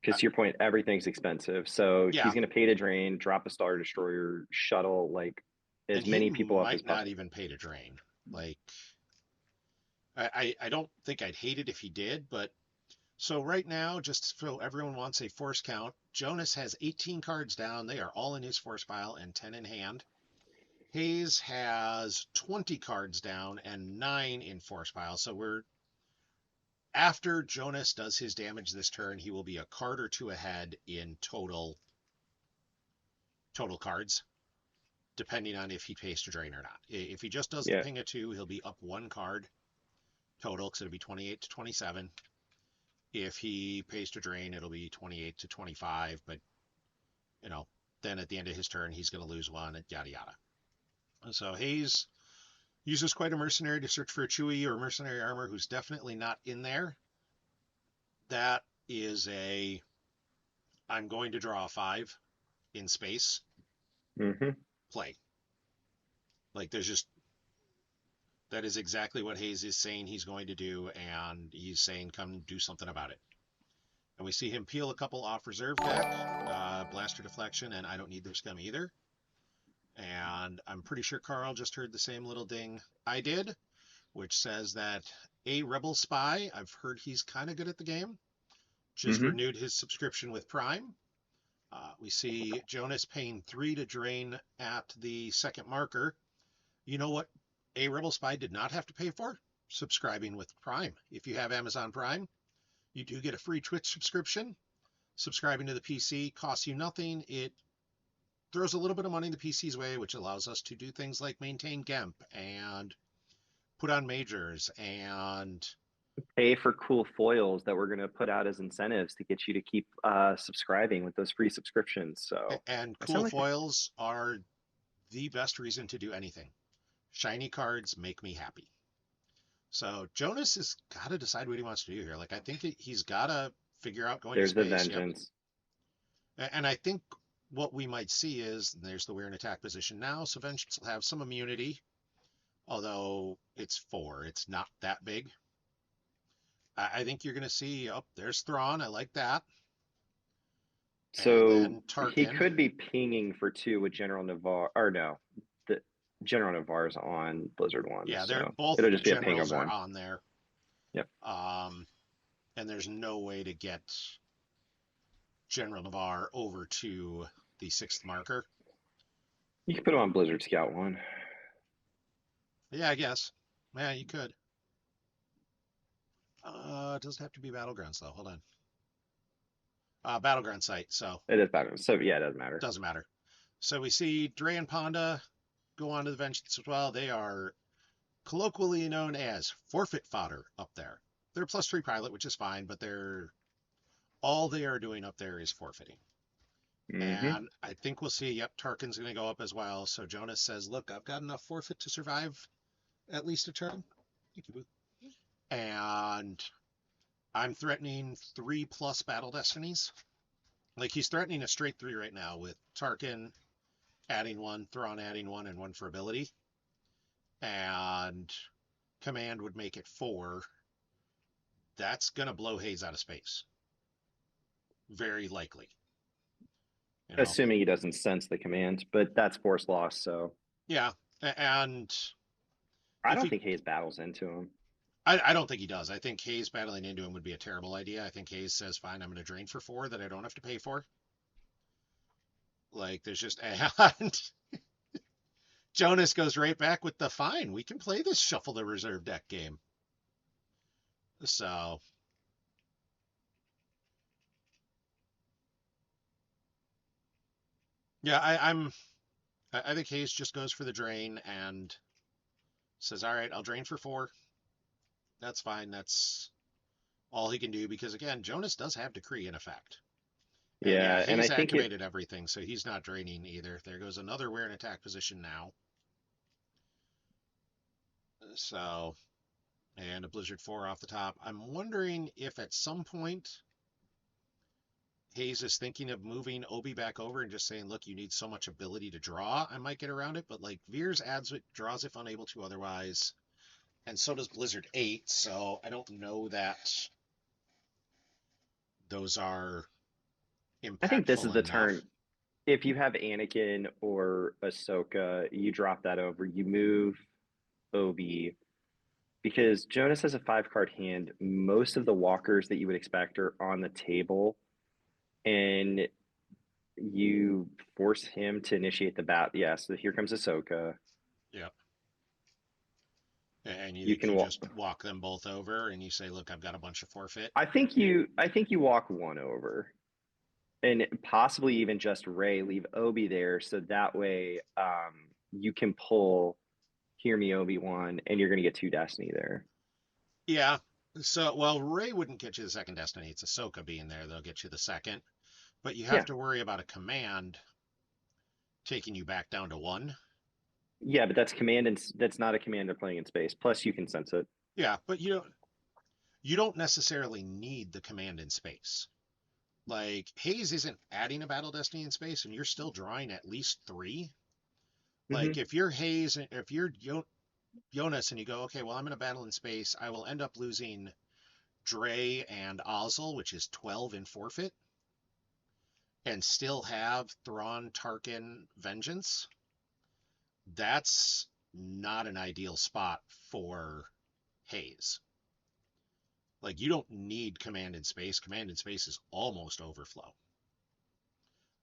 Because to your point, everything's expensive. So yeah, he's going to pay to drain, drop a Star Destroyer, shuttle like and as he many people up as might not possible. even pay to drain. Like I don't think I'd hate it if he did, but so right now, just so everyone wants a force count, Jonas has 18 cards down. They are all in his force pile and 10 in hand. Hayes has 20 cards down and 9 in force pile. So we're after Jonas does his damage this turn, he will be a card or 2 ahead in total cards, depending on if he pays to drain or not. If he just does the Yeah. ping of 2, he'll be up 1 card total, because it'll be 28 to 27. If he pays to drain, it'll be 28 to 25, but then at the end of his turn, he's going to lose 1, yada yada. So Hayes uses quite a mercenary to search for a Chewie or mercenary armor who's definitely not in there. That is I'm going to draw a 5 in space Mm-hmm. play. Like that is exactly what Hayes is saying he's going to do, and he's saying come do something about it. And we see him peel a couple off reserve deck, Blaster Deflection, and I don't need their scum either. And I'm pretty sure Carl just heard the same little ding I did, which says that a Rebel Spy, I've heard he's kind of good at the game, just renewed his subscription with Prime. We see Jonas paying 3 to drain at the second marker. You know what a Rebel Spy did not have to pay for? Subscribing with Prime. If you have Amazon Prime, you do get a free Twitch subscription. Subscribing to the PC costs you nothing. It throws a little bit of money the PC's way, which allows us to do things like maintain GEMP and put on majors and Pay for cool foils that we're going to put out as incentives to get you to keep subscribing with those free subscriptions. So I cool sound like foils are the best reason to do anything. Shiny cards make me happy. So Jonas has got to decide what he wants to do here. Like I think he's got to figure out going to there's the space. vengeance. Yep. And I think what we might see is there's the we're in attack position now, so vengeance will have some immunity, although it's 4. It's not that big. I think you're going to see, there's Thrawn. I like that. And So then he Tarkin. could be pinging for 2 with General Navarre, or no, the General Navarre's on Blizzard 1. Yeah, they're So both it'll just be a ping of generals are 1. on there. Yep. And there's no way to get General Navarre over to the 6th marker. You can put him on Blizzard Scout 1. Yeah, I guess. Yeah, you could. It doesn't have to be Battlegrounds, though. Hold on. Battleground site, so. It is better. So yeah, it doesn't matter. Doesn't matter. So we see Dre and Ponda go on to the Vengeance as well. They are colloquially known as forfeit fodder up there. They're +3 pilot, which is fine, but all they are doing up there is forfeiting. Mm-hmm. And I think we'll see, yep, Tarkin's going to go up as well. So Jonas says, look, I've got enough forfeit to survive at least a turn. Thank you, Boo. And I'm threatening 3+ battle destinies. Like, he's threatening a straight 3 right now with Tarkin adding 1, Thrawn adding 1, and 1 for ability. And command would make it 4. That's going to blow Hayes out of space. Very likely. You know? Assuming he doesn't sense the command, but that's force loss, so. Yeah. And I if don't he, think Hayes battles into him. I don't think he does. I think Hayes battling into him would be a terrible idea. I think Hayes says, fine, I'm going to drain for 4 that I don't have to pay for. Like, there's just, and Jonas goes right back with the fine. We can play this shuffle the reserve deck game. So, yeah, I think Hayes just goes for the drain and says, all right, I'll drain for 4. That's fine. That's all he can do because, again, Jonas does have Decree in effect. And yeah, Yeah, and I Hayes think activated everything, so he's not draining either. There goes another wear and attack position now. So, and a Blizzard 4 off the top. I'm wondering if at some point Hayes is thinking of moving Obi back over and just saying, look, you need so much ability to draw. I might get around it, but like Veers adds it, draws if unable to otherwise. And so does Blizzard 8, so I don't know that those are I think this is impactful the enough. turn. If you have Anakin or Ahsoka, you drop that over. You move Obi because Jonas has a 5 card hand. Most of the walkers that you would expect are on the table, and you force him to initiate the bat. Yeah, so here comes Ahsoka. Yeah. And you You think can you walk. just walk them both over and you say, look, I've got a bunch of forfeit. I think you walk one over, and possibly even just Ray leave Obi there, so that way you can pull Hear Me Obi-Wan, and you're going to get 2 Destiny there. Yeah. So, well, Ray wouldn't get you the second destiny. It's Ahsoka being there. They'll get you the second. But you have Yeah, to worry about a command taking you back down to 1. yeah, but that's command, and that's not a commander playing in space. Plus, you can sense it. Yeah, but you don't necessarily need the command in space. Like Hayes isn't adding a battle destiny in space, and you're still drawing at least 3. Like Mm-hmm. if you're Hayes, if you're Jonas, and you go, okay, well I'm in a battle in space, I will end up losing Dre and Ozzel, which is 12 in forfeit, and still have Thrawn, Tarkin, Vengeance. That's not an ideal spot for Hayes. Like you don't need command in space. Command in space is almost overflow.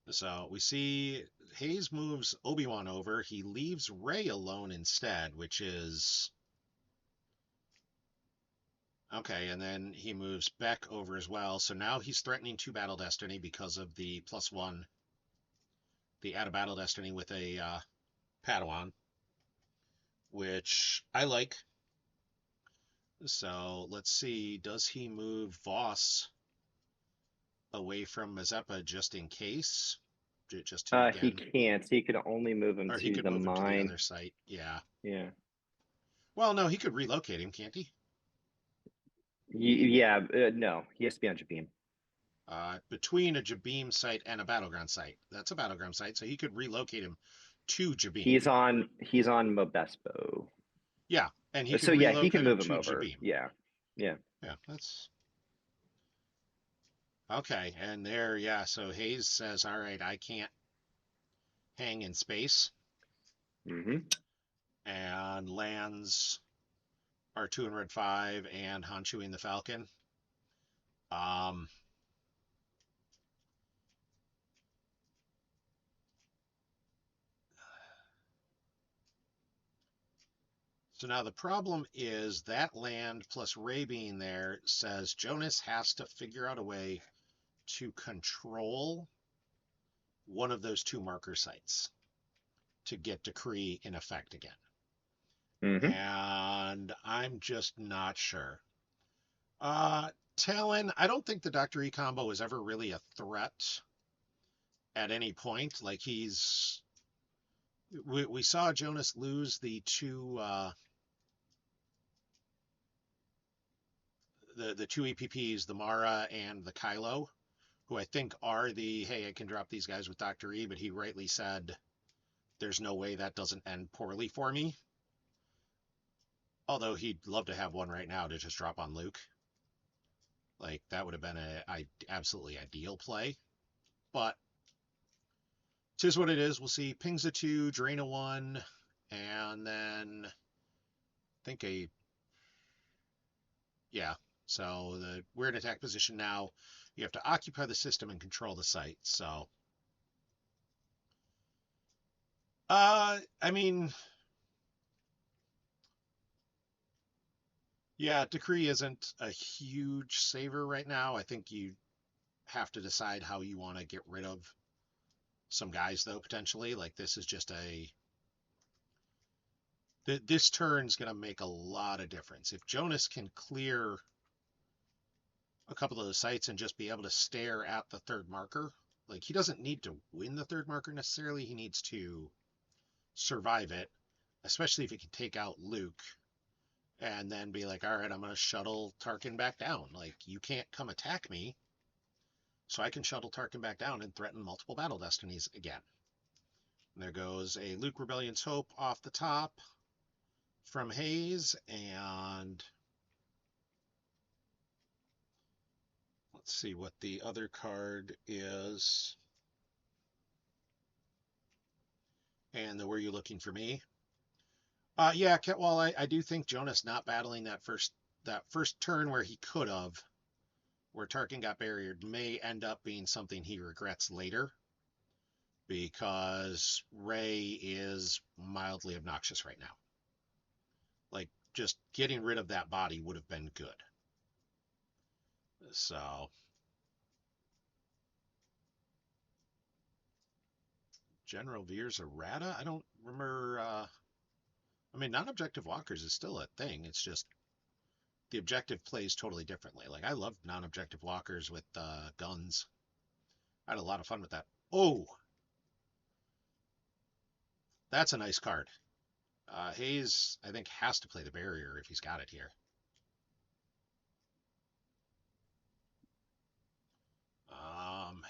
So we see Hayes moves Obi-Wan over. He leaves Rey alone instead, which is okay. And then he moves Beck over as well. So now he's threatening 2 battle destiny because of the +1, the add a battle destiny with a Padawan, which I like. So let's see. Does he move Voss away from Mazeppa just in case? Just to He again, can't. He could only move him or he to could the move him to the mine. other site. Yeah. Yeah. Well, no, he could relocate him, can't he? Yeah. No, he has to be on Jabim. Between a Jabim site and a battleground site. That's a battleground site, so he could relocate him to Jabim. He's on Mobespo. Yeah, and he could So yeah, he can relocate him move him to over. Jabim. Yeah. Yeah. Yeah, that's okay. And there, yeah. So Hayes says, "All right, I can't hang in space," Mm-hmm. and lands R2 and Red 5 and Han Chewie the Falcon. Um, so now the problem is that land plus Ray being there says Jonas has to figure out a way to control one of those 2 marker sites to get Decree in effect again. Mm-hmm. and I'm just not sure. Talon, I don't think the Dr. E combo is ever really a threat at any point. Like we saw Jonas lose the two EPPs, the Mara and the Kylo, who I think are the, hey, I can drop these guys with Dr. E, but he rightly said there's no way that doesn't end poorly for me. Although he'd love to have one right now to just drop on Luke. Like that would have been a absolutely ideal play. But tis what it is. We'll see. Pings a 2, drain a 1, and then I think yeah. So we're in attack position now. You have to occupy the system and control the site. So, I mean, yeah, Decree isn't a huge saver right now. I think you have to decide how you want to get rid of some guys, though, potentially. Like, this is just this turn's going to make a lot of difference. If Jonas can clear a couple of the sites and just be able to stare at the third marker, like, he doesn't need to win the third marker necessarily. He needs to survive it, especially if he can take out Luke and then be like, all right, I'm going to shuttle Tarkin back down. Like, you can't come attack me, so I can shuttle Tarkin back down and threaten multiple battle destinies again. And there goes a Luke Rebellion's Hope off the top from Hayes, and let's see what the other card is. And were you looking for me? Yeah, Ketwall, I do think Jonas not battling that first turn where he could have, where Tarkin got barriered, may end up being something he regrets later, because Rey is mildly obnoxious right now. Like, just getting rid of that body would have been good. So, General Veer's errata? I don't remember. I mean, non-objective walkers is still a thing. It's just the objective plays totally differently. Like, I love non-objective walkers with guns. I had a lot of fun with that. Oh, that's a nice card. Hayes, I think, has to play the barrier if he's got it here.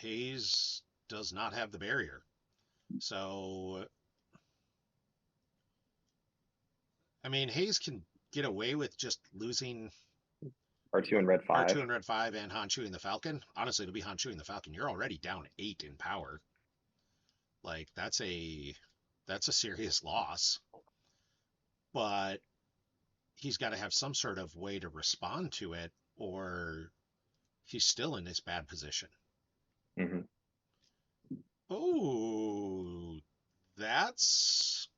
Hayes does not have the barrier. So, I mean, Hayes can get away with just losing R2 and Red 5. R2 and Red 5 and Han Chewing the Falcon. Honestly, it'll be Han Chewing the Falcon. You're already down 8 in power. Like, that's a serious loss. But he's got to have some sort of way to respond to it, or he's still in this bad position. Mm-hmm. Oh, that's...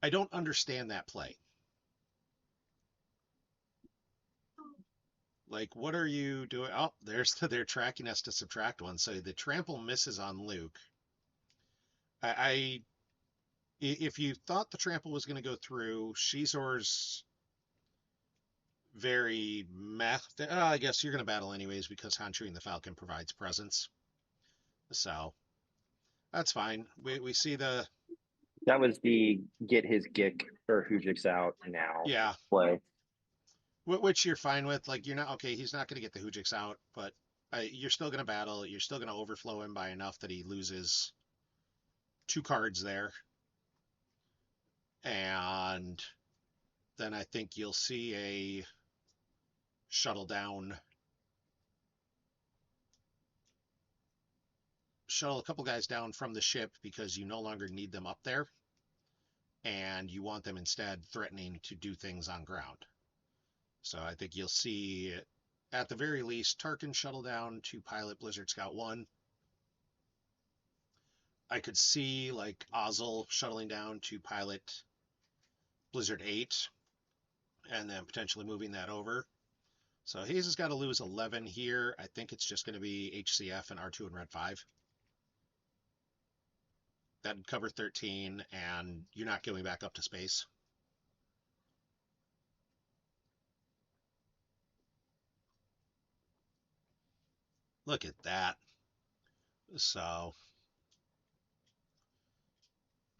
I don't understand that play. Like, what are you doing? Oh, they're tracking us to subtract one. So the trample misses on Luke. If you thought the trample was going to go through, Shizor's very meh. I guess you're going to battle anyways because Han Chewing the Falcon provides presence. So that's fine. We see the... That was the get his Gick or Hujix out now Yeah. play. Which you're fine with. Like, you're not... Okay, he's not going to get the Hujix out, but you're still going to battle. You're still going to overflow him by enough that he loses 2 cards there. And then I think you'll see a shuttle a couple guys down from the ship because you no longer need them up there. And you want them instead threatening to do things on ground. So I think you'll see, at the very least, Tarkin shuttle down to pilot Blizzard Scout 1. I could see, like, Ozzel shuttling down to pilot Blizzard 8, and then potentially moving that over. So Hayes has got to lose 11 here. I think it's just going to be HCF and R2 and Red 5. that'd cover 13, and you're not going back up to space. Look at that. So,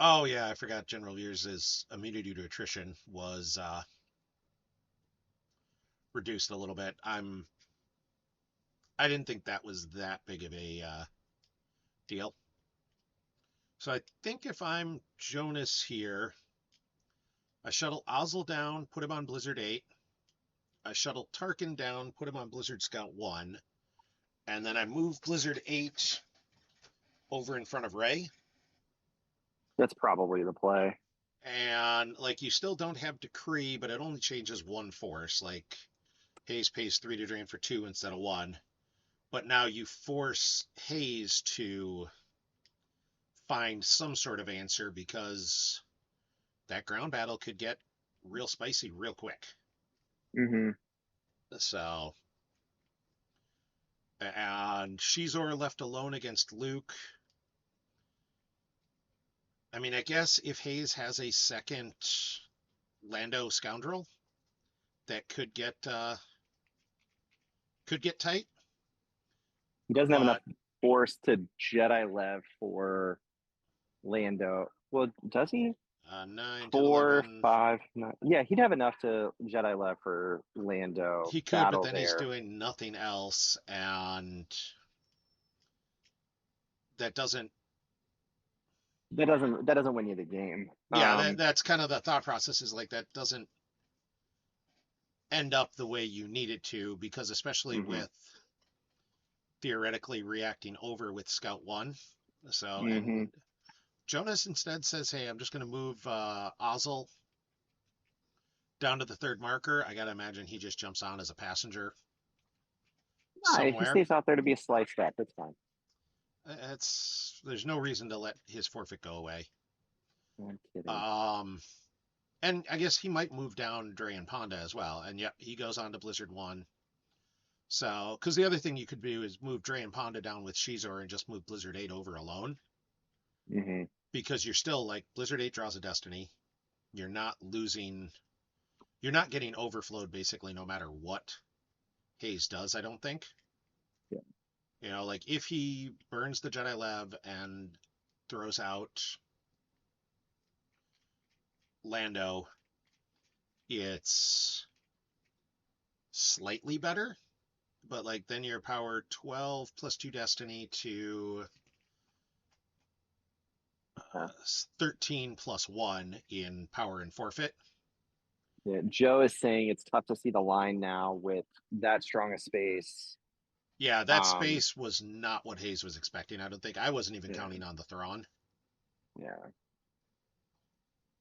oh yeah, I forgot General Years' immunity to attrition was reduced a little bit. I didn't think that was that big of a deal. So I think if I'm Jonas here, I shuttle Ozzel down, put him on Blizzard 8. I shuttle Tarkin down, put him on Blizzard Scout 1. And then I move Blizzard 8 over in front of Ray. That's probably the play. And like you still don't have Decree, but it only changes one force. Like Hayes pays 3 to drain for 2 instead of 1. But now you force Hayes to find some sort of answer because that ground battle could get real spicy real quick. Mm-hmm. So, and Shizor left alone against Luke. I mean, I guess if Hayes has a second Lando Scoundrel, that could get tight. He doesn't have enough But force to Jedi Lev for Lando. Well, does he? 9, 10, 4, 11. 5, 9. Yeah, he'd have enough to Jedi Lev for Lando. He could, but Battle then he's there. doing nothing else, and that doesn't. That doesn't win you the game. Yeah, that's kind of the thought process, is like that doesn't end up the way you need it to, because especially with theoretically reacting over with Scout 1. So, and Jonas instead says, hey, I'm just going to move Ozzel down to the 3rd marker. I got to imagine he just jumps on as a passenger somewhere. He stays out there to be a slight step. That's fine. There's no reason to let his forfeit go away. I'm kidding. And I guess he might move down Dre and Ponda as well. And yep, he goes on to Blizzard 1. So, because the other thing you could do is move Dre and Ponda down with Shizor and just move Blizzard 8 over alone. Because you're still like, Blizzard 8 draws a Destiny. You're not getting overflowed basically no matter what Hayes does, I don't think. Yeah. You know, like if he burns the Jedi Lab and throws out Lando, it's slightly better, but like then you're power 12 plus 2 Destiny to 13 plus 1 in power and forfeit. Yeah, Joe is saying it's tough to see the line now with that strong a space. Yeah, that space was not what Hayes was expecting. I don't think. I wasn't even counting on the Thrawn. Yeah.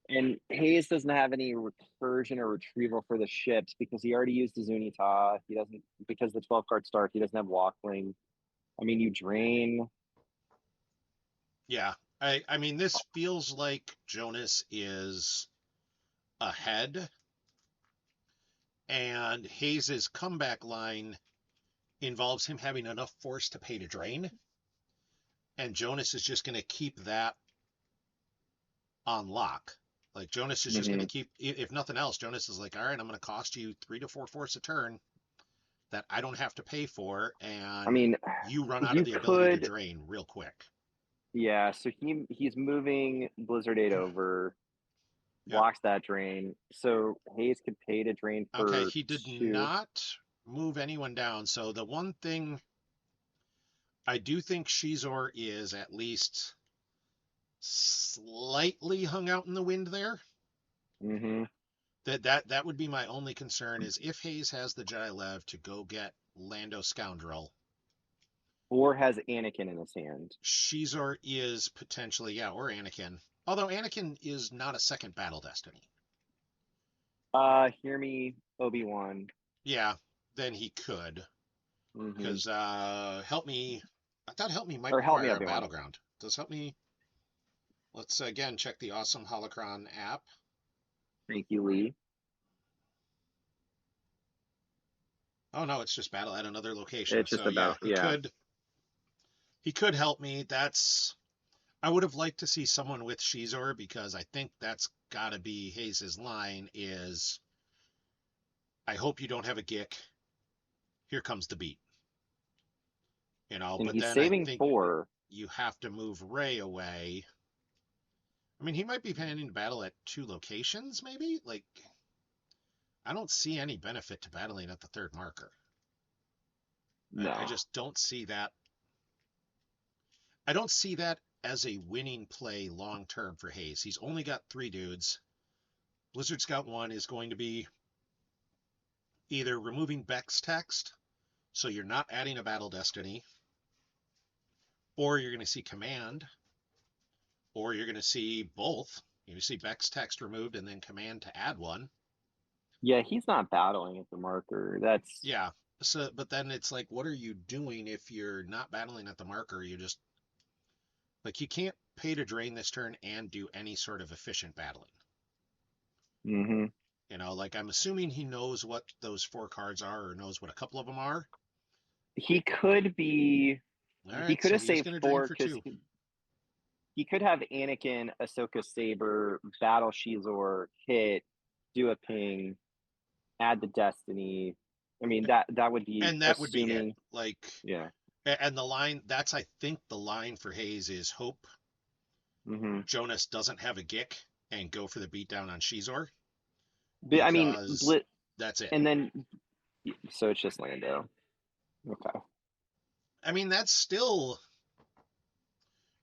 And Hayes doesn't have any recursion or retrieval for the ships because he already used his Unita. He doesn't, because the 12 card start, he doesn't have Walkling. I mean, you drain. Yeah. I mean, this feels like Jonas is ahead, and Hayes's comeback line involves him having enough force to pay to drain, and Jonas is just going to keep that on lock. Like Jonas is just going to keep, if nothing else, Jonas is like, all right, I'm going to cost you 3 to 4 force a turn that I don't have to pay for, and I mean, you run out of the ability to drain real quick. Yeah, so he's moving Blizzard 8 over, blocks that drain. So Hayes could pay to drain for Okay, he did 2. not move anyone down. So the one thing I do think Shizor is at least slightly hung out in the wind there. That would be my only concern, is if Hayes has the Jedi Lev to go get Lando Scoundrel. Or has Anakin in his hand. Shizor is potentially, yeah, or Anakin. Although Anakin is not a second battle Destiny. Hear me, Obi-Wan. Yeah, then he could. Because Help Me, I thought Help Me might Help Me, require a Obi-Wan. battleground. Does Help Me? Let's again check the awesome Holocron app. Thank you, Lee. Oh no, it's just battle at another location. It's just so about, he could Help Me. That's, I would have liked to see someone with Shizor because I think that's got to be Hayes's line is, I hope you don't have a Gick. Here comes the beat. And But he's then I saving think 4. you have to move Ray away. I mean, he might be planning to battle at 2 locations, maybe? Like, I don't see any benefit to battling at the 3rd marker. I No. just don't see that. I don't see that as a winning play long term for Hayes. He's only got 3 dudes. Blizzard Scout 1 is going to be either removing Beck's text, so you're not adding a Battle Destiny, or you're going to see Command, or you're going to see both. You're going to see Beck's text removed and then Command to add one. Yeah, he's not battling at the marker. That's Yeah. So, but then it's like, what are you doing if you're not battling at the marker? You just, like, you can't pay to drain this turn and do any sort of efficient battling. mm-hmm. Like, I'm assuming he knows what those 4 cards are or knows what a couple of them are. He could be. All He right, could so have he is saved going to drain 4 for because 2. he could have Anakin, Ahsoka Saber, battle Shizor, hit, do a ping, add the Destiny. I mean that would be And that would be it. assuming. Like, Yeah. and the line, that's, I think, the line for Hayes is hope Mm-hmm. Jonas doesn't have a Gick and go for the beatdown on Shizor, But I mean, because that's it. and then so it's just Lando. Okay. I mean, that's still,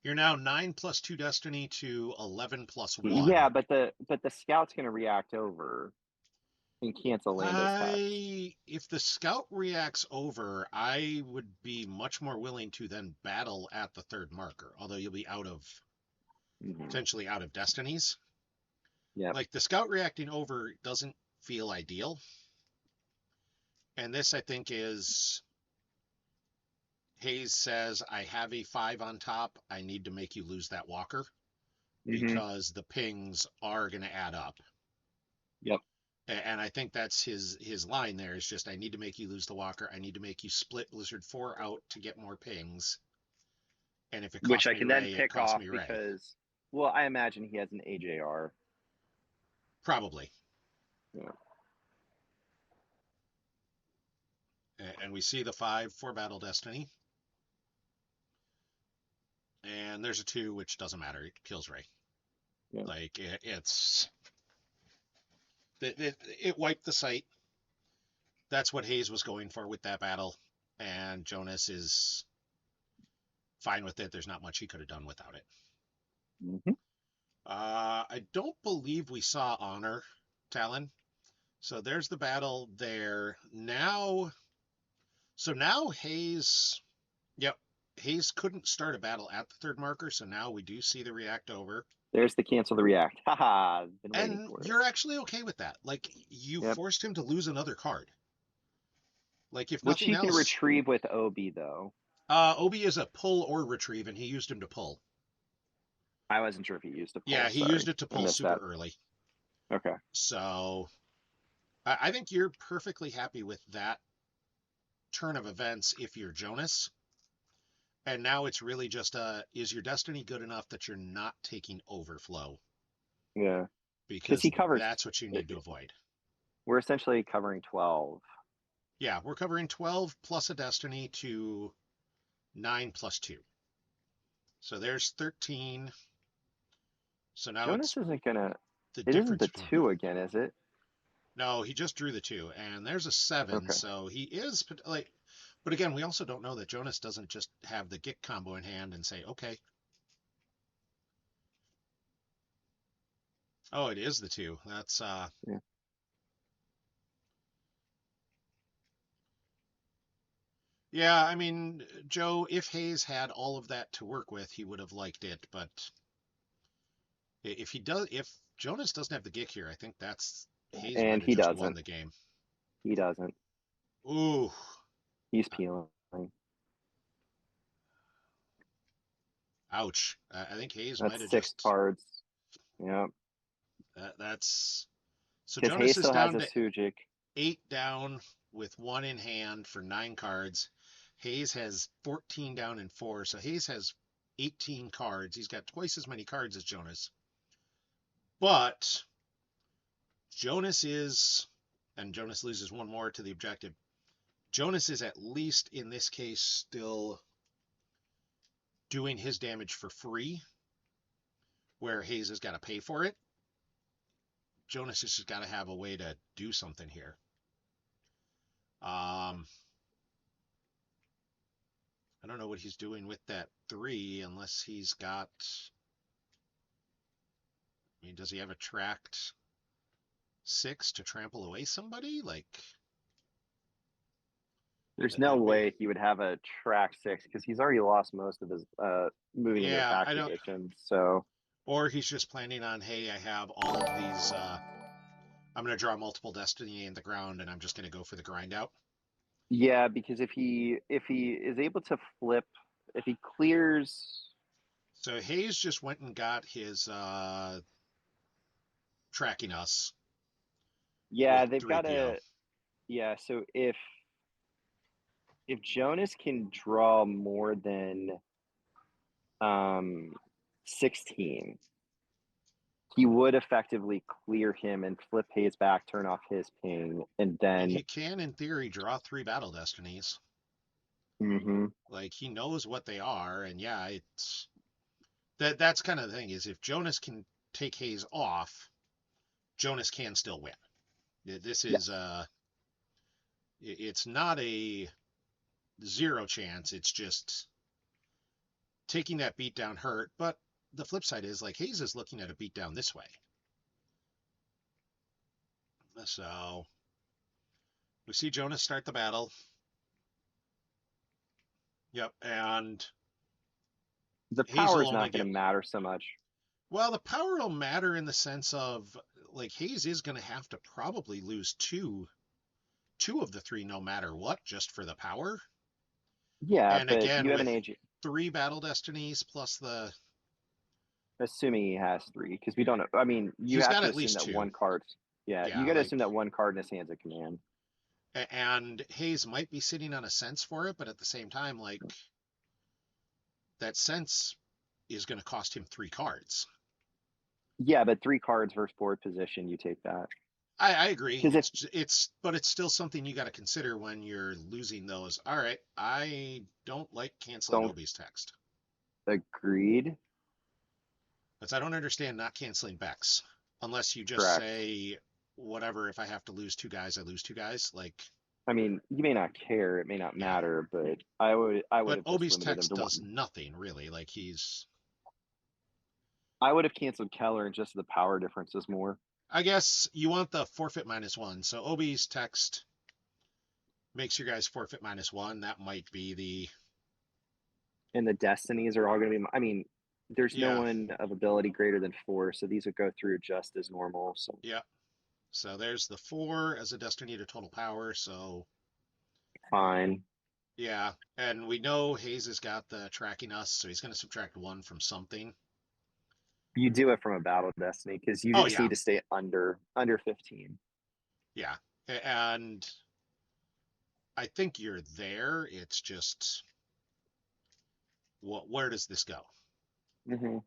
you're now 9 plus 2 Destiny to 11 plus 1. Yeah, but the scout's gonna react over and cancel Lando's text. If the scout reacts over, I would be much more willing to then battle at the 3rd marker, although you'll be potentially out of destinies. Yeah. Like, the scout reacting over doesn't feel ideal. And this, I think, is Hayes says, I have a 5 on top. I need to make you lose that walker because the pings are going to add up. Yep. And I think that's his line there is just, I need to make you lose the walker. I need to make you split Blizzard 4 out to get more pings. And if it costs Which I me can Ray, then it pick costs off me Ray. because, well, I imagine he has an AJR. Probably. Yeah. And we see the 5 for Battle Destiny. And there's a 2, which doesn't matter. It kills Ray. Yeah. Like, it wiped the site. That's what Hayes was going for with that battle. And Jonas is fine with it. There's not much he could have done without it. Mm-hmm. I don't believe we saw Honor, Talon. So there's the battle there. Now Hayes, yep, Hayes couldn't start a battle at the 3rd marker, so now we do see the react over. There's the cancel the react. Haha, been waiting And for it. you're actually okay with that. Like, you forced him to lose another card. Like, if Which nothing he can else, retrieve with Obi, though. Obi is a pull or retrieve, and he used him to pull. I wasn't sure if he used to pull. Yeah, he used it to pull super early. Okay. So I think you're perfectly happy with that turn of events if you're Jonas. And now it's really just, is your destiny good enough that you're not taking overflow? Yeah. Because he covers, that's what you need to avoid. We're essentially covering 12. Yeah, we're covering 12 plus a destiny to 9 plus 2. So there's 13. So now Jonas isn't gonna. The it isn't difference the 2 again, is it? No, he just drew the 2, and there's a 7. Okay. So he is like. But again, we also don't know that Jonas doesn't just have the Gick combo in hand and say, okay. Oh, it is the 2. That's Yeah. Yeah, I mean, Joe, if Hayes had all of that to work with, he would have liked it. But if Jonas doesn't have the Gick here, I think that's Hayes And might he have just doesn't. won the game. He doesn't. Ooh. He's peeling. Ouch. I think Hayes That's might have 6 just. cards. Yeah. That's. So Because Jonas Hayes is still has down a to Sujic. 8 down with 1 in hand for 9 cards. Hayes has 14 down and 4. So Hayes has 18 cards. He's got twice as many cards as Jonas. But Jonas is, and Jonas loses one more to the objective. Jonas is at least in this case still doing his damage for free, where Hayes has got to pay for it. Jonas has just got to have a way to do something here. I don't know what he's doing with that 3 unless he's got... I mean, does he have a tracked 6 to trample away somebody? Like... There's no way he would have a track 6 because he's already lost most of his moving into attack position. So, or he's just planning on, hey, I have all of these. I'm going to draw multiple Destiny in the ground, and I'm just going to go for the grind out. Yeah, because if he is able to flip, if he clears. So Hayes just went and got his tracking us. Yeah, they've got a. Yeah, so if Jonas can draw more than 16, he would effectively clear him and flip Hayes back, turn off his ping, and then he can, in theory, draw 3 Battle Destinies. Mm-hmm. Like, he knows what they are, and yeah, it's that's kind of the thing, is if Jonas can take Hayes off, Jonas can still win. This is it's not a 0 chance. It's just taking that beatdown hurt. But the flip side is, like, Hayes is looking at a beatdown this way. So we see Jonas start the battle. Yep, and the power is not going to matter so much. Well, the power will matter in the sense of, like, Hayes is going to have to probably lose two of the 3 no matter what, just for the power. Yeah, and but again, you have with an age 3 Battle Destinies plus the... Assuming he has 3, because we don't know. I mean, you have to assume that 2. one card. Yeah, you got to assume that one card in his hand's a command. And Hayes might be sitting on a sense for it, but at the same time, like, that sense is going to cost him 3 cards. Yeah, but 3 cards versus board position, you take that. I agree. But it's still something you got to consider when you're losing those. All right, I don't like canceling Obi's text. Agreed. Because I don't understand not canceling Bex unless you just say whatever. If I have to lose 2 guys, I lose 2 guys. Like, I mean, you may not care, it may not matter, but I would. But Obi's text does nothing really. Like, I would have canceled Keller and just the power differences more. I guess you want the forfeit -1. So Obi's text makes your guys forfeit -1. That might be the... And the Destinies are all going to be... I mean, there's no one of ability greater than 4, so these would go through just as normal. So yeah. So there's the 4 as a Destiny to total power, so... Fine. Yeah, and we know Hayes has got the tracking us, so he's going to subtract 1 from something. You do it from a Battle Destiny because you just need to stay under 15. Yeah, and I think you're there. It's just, where does this go? Mm-hmm.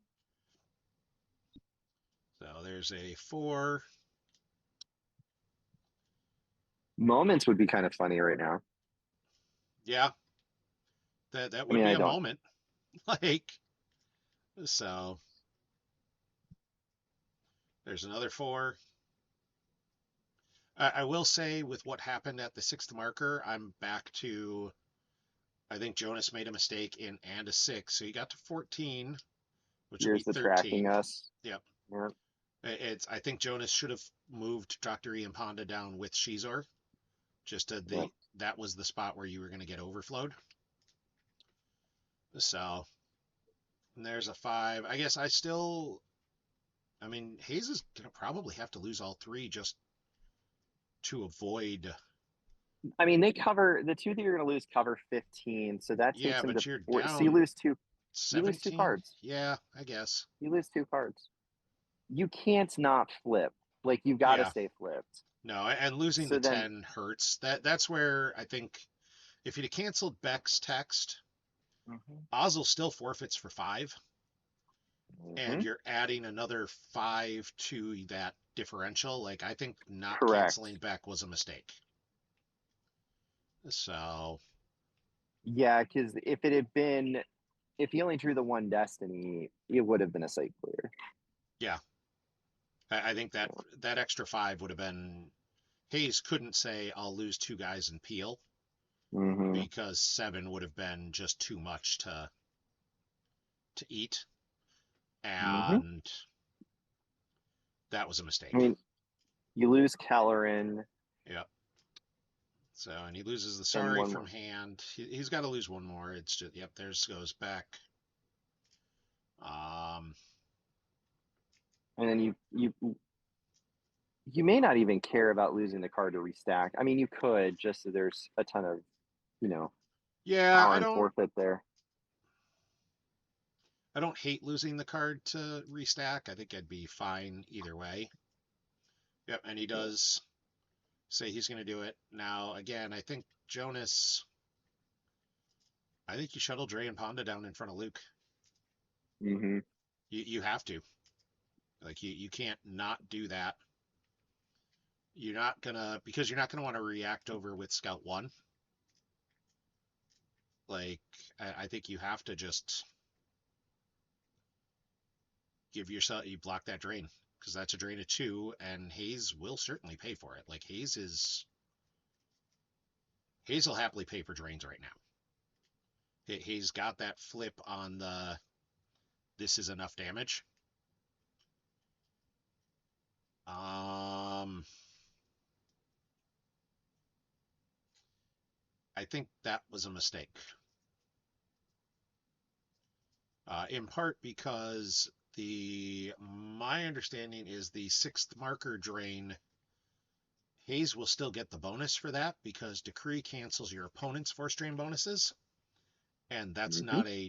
So there's a 4. Moments would be kind of funny right now. Yeah, that would be a moment. Like, so there's another 4. I will say, with what happened at the 6th marker, I'm back to, I think Jonas made a mistake in and a 6, so he got to 14, which would be 13. Tracking us. Yep. I think Jonas should have moved Dr. Ian Ponda down with Shizor. That was the spot where you were going to get overflowed. So, and there's a 5. I guess Hayes is going to probably have to lose all 3 just to avoid. I mean, they cover the 2 that you're going to lose cover 15, so that takes them to 4. So you lose 2. 17? You lose 2 cards. Yeah, I guess you lose 2 cards. You can't not flip. Like, you've got to stay flipped. No, and losing the 10 hurts. That's where I think if you'd have canceled Beck's text, Mhm. Ozzel still forfeits for 5, and Mhm. you're adding another 5 to that differential. Like, I think not canceling Correct. Beck was a mistake. So, Yeah, because if he only drew the one destiny, it would have been a site clear. yeah, I think that extra 5 would have been. Hayes couldn't say, I'll lose 2 guys in Peel, Mm-hmm. because 7 would have been just too much to eat. Mm-hmm. And that was a I mistake. mean, you lose Kellerin Yep. So, and he loses the and sorry one from more, hand. He's got to lose one more. It's just, yep, there's goes back. Um, and then you may not even care about losing the card to restack. I mean, you could, just so there's a ton of, you know, yeah, power and forfeit there. I don't hate losing the card to restack. I think I'd be fine either way. Yep, and he Yeah. does say he's going to do it. Now, again, I think Jonas, I think you shuttle Dre and Ponda down in front of Luke. Mm-hmm. You have to. Like, you can't not do that. You're not gonna, because you're not gonna want to react over with Scout 1. Like, I think you have to just give yourself, you block that drain, because that's a drain of 2, and Hayes will certainly pay for it. Like, Hayes will happily pay for drains right now. He's got that flip on the this is enough damage. Um, I think that was a mistake. In part because my understanding is the 6th marker drain, Hayes will still get the bonus for that because Decree cancels your opponent's force drain bonuses, and Mm-hmm.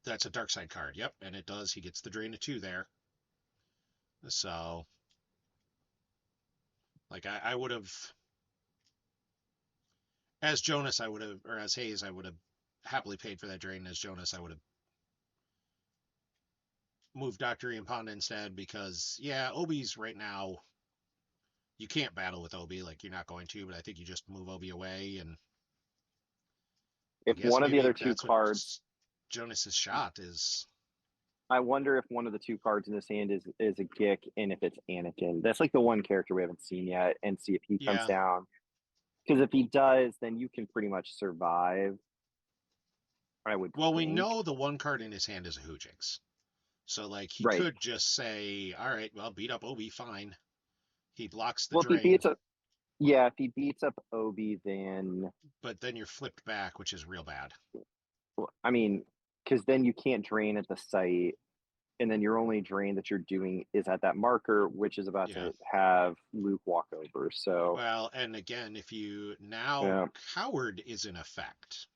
that's a dark side card. Yep, and it does. He gets the drain of 2 there. So, like, I would have, as Jonas, I would have, or as Hayes, I would have happily paid for that drain. As Jonas, I would have moved Dr. Ian Ponda instead because, yeah, Obi's right now, you can't battle with Obi. Like, you're not going to, but I think you just move Obi away. And I If guess one of the maybe other two that's what cards, Jonas's shot is. I wonder if one of the two cards in his hand is a Gick, and if it's Anakin. That's like the one character we haven't seen yet, and see if he comes Yeah. down. Because if he does, then you can pretty much survive, I would Well, we think. know the one card in his hand is a Hujix. So, like, he Right. could just say, all right, well, beat up Obi, fine. He blocks the Well, drain, if he beats up Obi, then but then you're flipped back, which is real bad. I mean, because then you can't drain at the site, and then your only drain that you're doing is at that marker, which is about Yeah. to have Luke walk over. So, Well, and again, if you now yeah. Coward is in effect,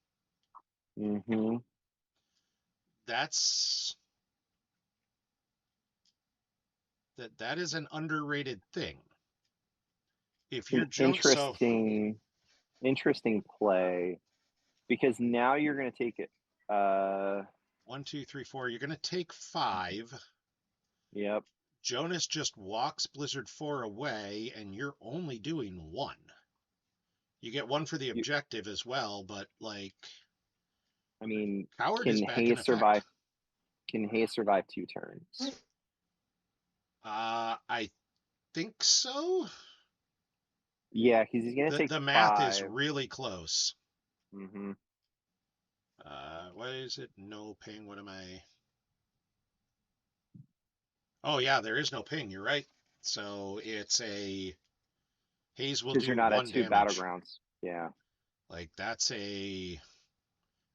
Mm-hmm. that's that is an underrated thing. If An you're so interesting play, because now you're going to take it. 1, 2, 3, 4, you're gonna take 5. Yep. Jonas just walks Blizzard 4 away, and you're only doing 1. You get 1 for the You, objective as well, but like I mean, Coward is can back in Hayes effect. survive? Can Hayes survive 2 turns? I think so. Yeah, because he's going to take The math is 5. really close. Mm-hmm. What is it? No ping. What am I? Oh yeah, there is no ping. You're right. So it's a Hayes will Because do you're not at 1 2 damage. battlegrounds. Yeah, Like that's a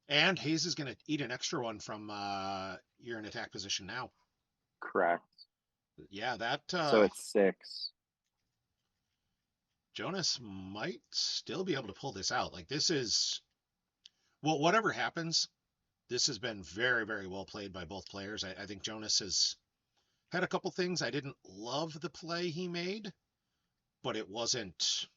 and Hayes is going to eat an extra one from you're in attack position now. correct. Yeah, that So it's 6. Jonas might still be able to pull this out. Like this is well, whatever happens, this has been very, very well played by both players. I think Jonas has had a couple things. I didn't love the play he made, but it wasn't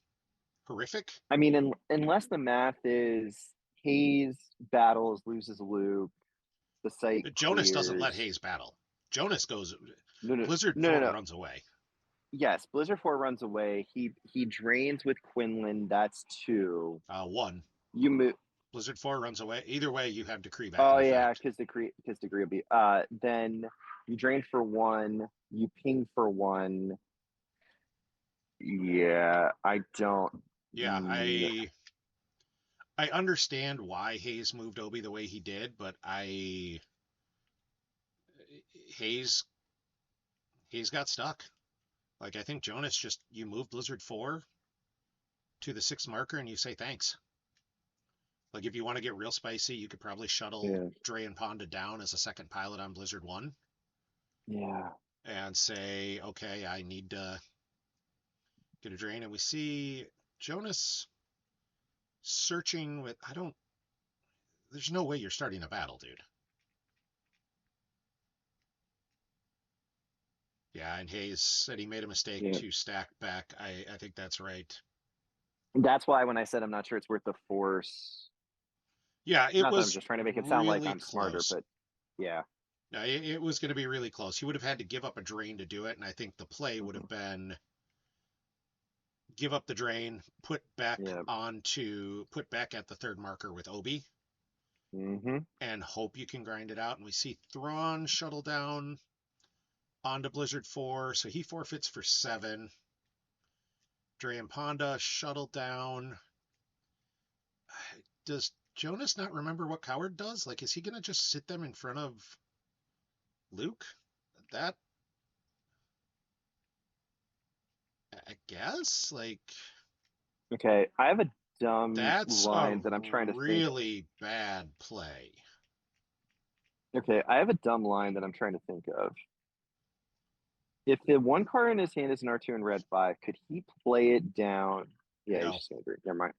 horrific. I mean, unless the math is Hayes battles, loses loop, the site Jonas doesn't let clears. Hayes battle. Jonas goes. No, no, Blizzard no, no, 4 no. runs away. Yes, Blizzard 4 runs away. He drains with Quinlan. That's 2. 1. You move. Blizzard 4 runs away. Either way, you have decree back Oh in yeah, effect. because degree will be. Then you drain for 1. You ping for 1. Yeah, I don't. Yeah, I understand why Hayes moved Obi the way he did, but Hayes Hayes got stuck. Like I think Jonas just you move Blizzard 4 to the 6th marker and you say thanks. Like if you want to get real spicy, you could probably shuttle Yeah. Dre and Ponda down as a second pilot on Blizzard 1 Yeah. and say, okay, I need to get a drain. And we see Jonas searching with there's no way you're starting a battle, dude. Yeah, and Hayes said he made a mistake Yeah. to stack back. I think that's right. That's why when I said I'm not sure it's worth the force. Yeah, it Not that I'm was just trying to make it sound like really I'm smarter, close. but yeah. No, it was going to be really close. He would have had to give up a drain to do it, and I think the play would Mm-hmm. have been give up the drain, put back Yeah. put back at the 3rd marker with Obi, Mm-hmm. and hope you can grind it out. And we see Thrawn shuttle down onto Blizzard 4, so he forfeits for 7. Dre and Ponda shuttle down. Does Jonas not remember what Coward does? Like, is he going to just sit them in front of Luke? That, I guess, like, Okay, I have a dumb that's a line that I'm trying to think. really bad play. Okay, I have a dumb line that I'm trying to think of. If the 1 card in his hand is an R2 and red 5, could he play it down? Yeah, he's No. just gonna agree. Never mind.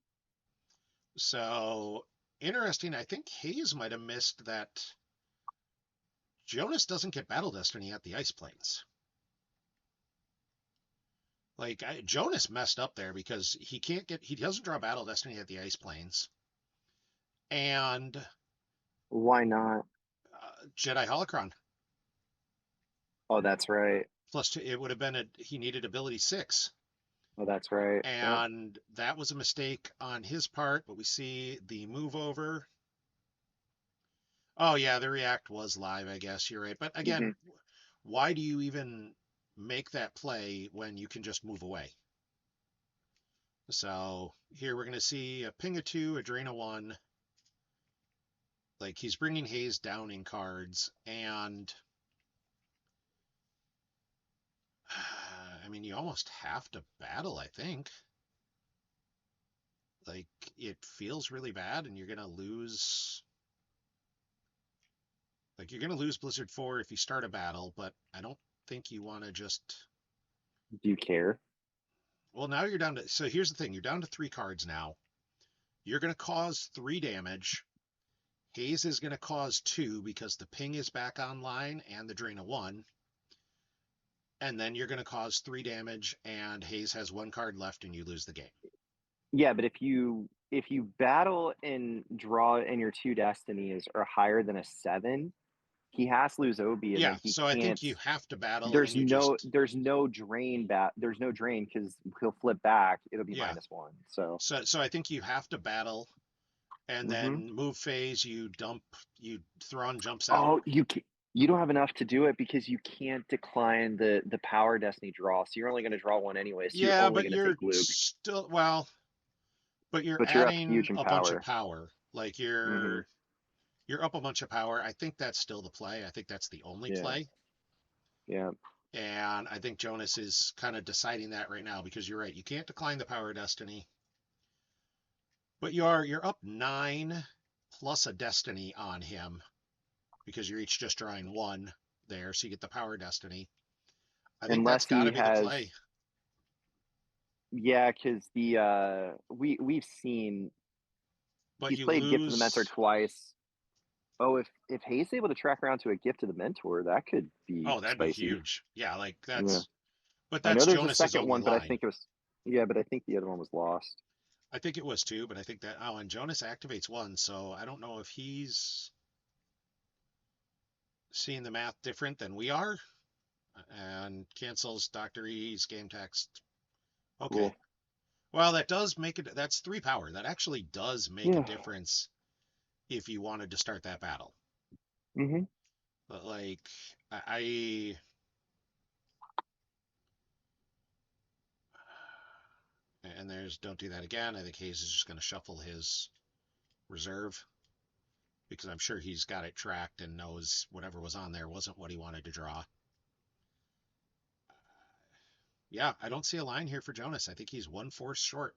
So, interesting. I think Hayes might have missed that Jonas doesn't get Battle Destiny at the Ice Plains. Like, Jonas messed up there because he doesn't draw Battle Destiny at the Ice Plains. And Why not? Jedi Holocron. Oh, that's right. Plus, it would have been he needed ability 6. Oh, that's right. Yeah. And that was a mistake on his part, but we see the move over. Oh, yeah, the react was live, I guess. You're right. But again, why do you even make that play when you can just move away? So here we're going to see a ping of 2, a drain of 1. Like he's bringing Hayes down in cards, and I mean, you almost have to battle, I think. Like it feels really bad, and you're going to lose. Like you're going to lose Blizzard 4 if you start a battle, but I don't think you want to just. Do you care? Well, now you're down to. So here's the thing: you're down to 3 cards now. You're going to cause 3 damage. Hayes is going to cause 2 because the ping is back online and the drain of 1. And then you're going to cause 3 damage, and Hayes has 1 card left, and you lose the game. Yeah, but if you battle and draw and your 2 destinies are higher than a 7, he has to lose Obi, and Yeah, then he so can't. I think you have to battle. There's and you no just... there's no drain There's no drain because he'll flip back. It'll be yeah. -1. So I think you have to battle, and then move phase. Thrawn jumps out. Oh, you don't have enough to do it because you can't decline the power destiny draw. So you're only going to draw 1 anyway. So Yeah, you're only but going to take Luke. still but you're But you're up adding huge in a bunch of power. Like you're up a bunch of power. I think that's still the play. I think that's the only play. Yeah. And I think Jonas is kind of deciding that right now because you're right. You can't decline the power destiny. But you're up 9 plus a destiny on him because you're each just drawing 1 there, so you get the power destiny. I think Unless that's got to be the play. Yeah, because we've seen he's played Gift to the Mentor twice. Oh, if Hayes is able to track around to a Gift to the Mentor, that could be that'd spicy. be huge. Yeah, like that's. Yeah. But I that's know there's Jonas's a second only one, line. but I think it was. Yeah, but I think the other one was lost. I think it was two, but I think that, oh, and Jonas activates one, so I don't know if he's seeing the math different than we are and cancels Dr. E's game text. Okay. Cool. Well, that does make it, that's 3 power. That actually does make a Yeah. difference if you wanted to start that battle. Mm-hmm. But like, I and there's don't do that again. I think Hayes is just going to shuffle his reserve because I'm sure he's got it tracked and knows whatever was on there wasn't what he wanted to draw. Yeah, I don't see a line here for Jonas. I think he's one force short.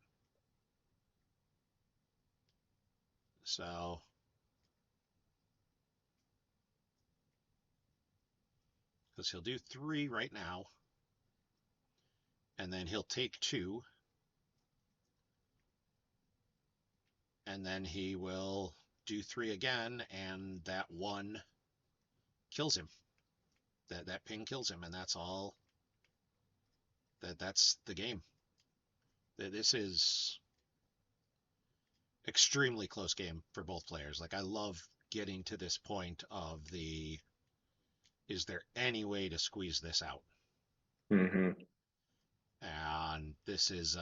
So, because he'll do 3 right now, and then he'll take 2, and then he will do 3 again, and that 1 kills him. That ping kills him, and that's all. That's the game. This is extremely close game for both players. Like I love getting to this point of the is there any way to squeeze this out? Mm-hmm. And this is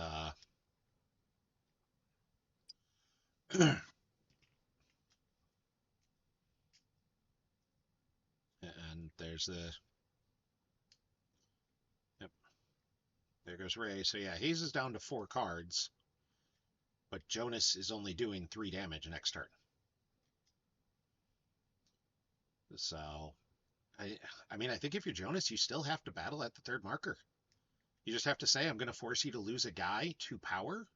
and there's the yep, there goes Ray. So yeah, Hayes is down to 4 cards, but Jonas is only doing 3 damage next turn. So I mean I think if you're Jonas, you still have to battle at the 3rd marker. You just have to say I'm going to force you to lose a guy to power,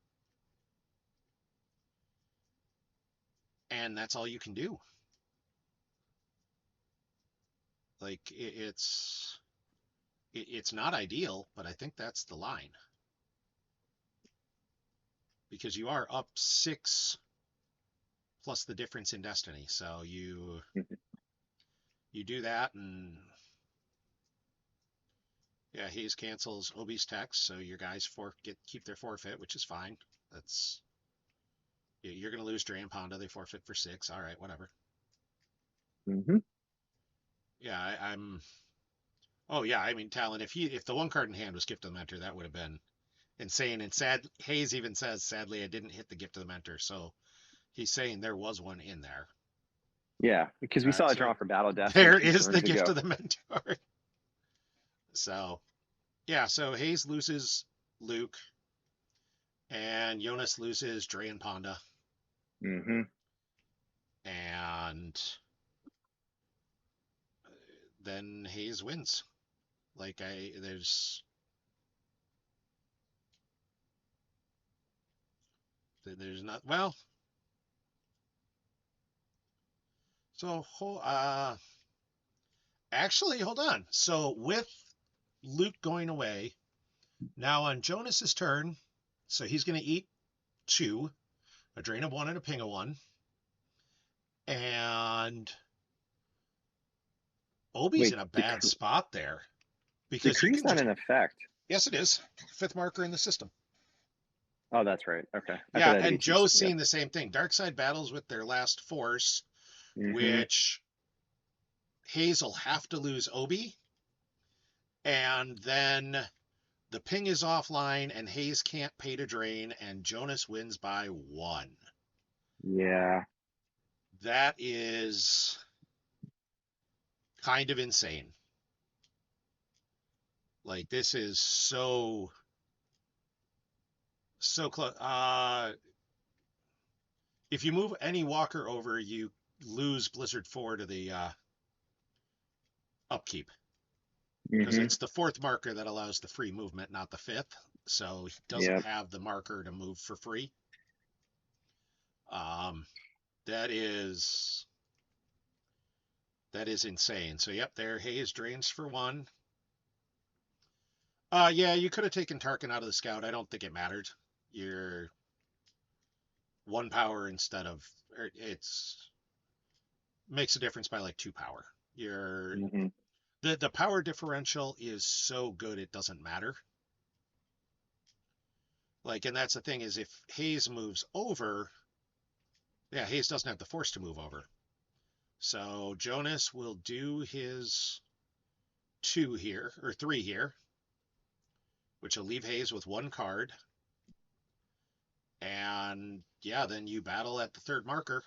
and that's all you can do. Like it's not ideal, but I think that's the line because you are up 6 plus the difference in destiny. So you do that, and yeah, Hayes cancels Obi's text, so your guys keep their forfeit, which is fine. That's you're going to lose Dre and Ponda. They forfeit for 6. All right, whatever. Mm-hmm. Yeah, I'm. Oh yeah, I mean Talon. If the 1 card in hand was Gift of the Mentor, that would have been insane. And sad Hayes even says, sadly, I didn't hit the Gift of the Mentor, so he's saying there was one in there. Yeah, because All we right, saw a so draw for Battle Destiny there 2 is the turns Gift ago. of the Mentor. So yeah, so Hayes loses Luke, and Jonas loses Dre and Ponda, Mm-hmm. and then Hayes wins. Like there's not well. So actually, hold on. So with Luke going away, now on Jonas's turn, so he's going to eat 2, a drain of 1 and a ping of 1, and Obi's in Wait, a bad spot there because you decree's can not just in effect. yes, it is 5th marker in the system. Oh, that's right. Okay, I thought Yeah, that had to be and two. Joe's Yeah. seeing the same thing. Darkside battles with their last force, Mm-hmm. which Hayes will have to lose Obi, and then the ping is offline, and Hayes can't pay to drain, and Jonas wins by 1. Yeah. That is kind of insane. Like this is so close. If you move any walker over, you lose Blizzard 4 to the upkeep because Mm-hmm. it's the 4th marker that allows the free movement, not the 5th. So he doesn't Yep. have the marker to move for free. Um, that is insane. So yep, there Hayes drains for 1. Yeah, you could have taken Tarkin out of the scout. I don't think it mattered. You're 1 power instead of it's makes a difference by like 2 power. You're Mm-hmm. the power differential is so good it doesn't matter. Like, and that's the thing is if Hayes moves over, yeah, Hayes doesn't have the force to move over. So Jonas will do his 2 here, or 3 here, which will leave Hayes with 1 card. And yeah, then you battle at the 3rd marker.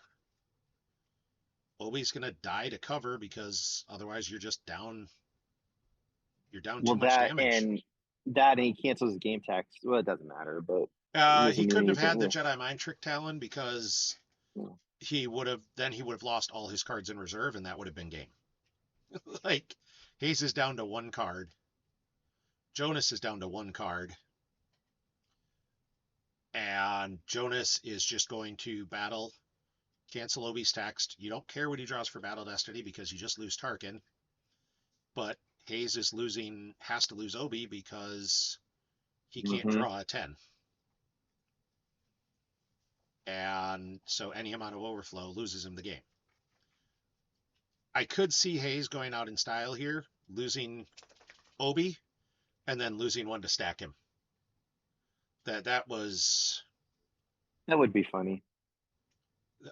Obi's going to die to cover because otherwise you're just down. You're down too Well, much damage. that and he cancels his game tax. Well, it doesn't matter, but it He doesn't mean couldn't have had anything. the Yeah. Jedi Mind Trick Talon because Yeah. he would have lost all his cards in reserve, and that would have been game. Like Hayes is down to 1 card. Jonas is down to 1 card. And Jonas is just going to battle, cancel Obi's text. You don't care what he draws for Battle Destiny because you just lose Tarkin. But Hayes is has to lose Obi because he can't draw a 10. And so any amount of overflow loses him the game. I could see Hayes going out in style here, losing Obi, and then losing 1 to stack him. That That would be funny.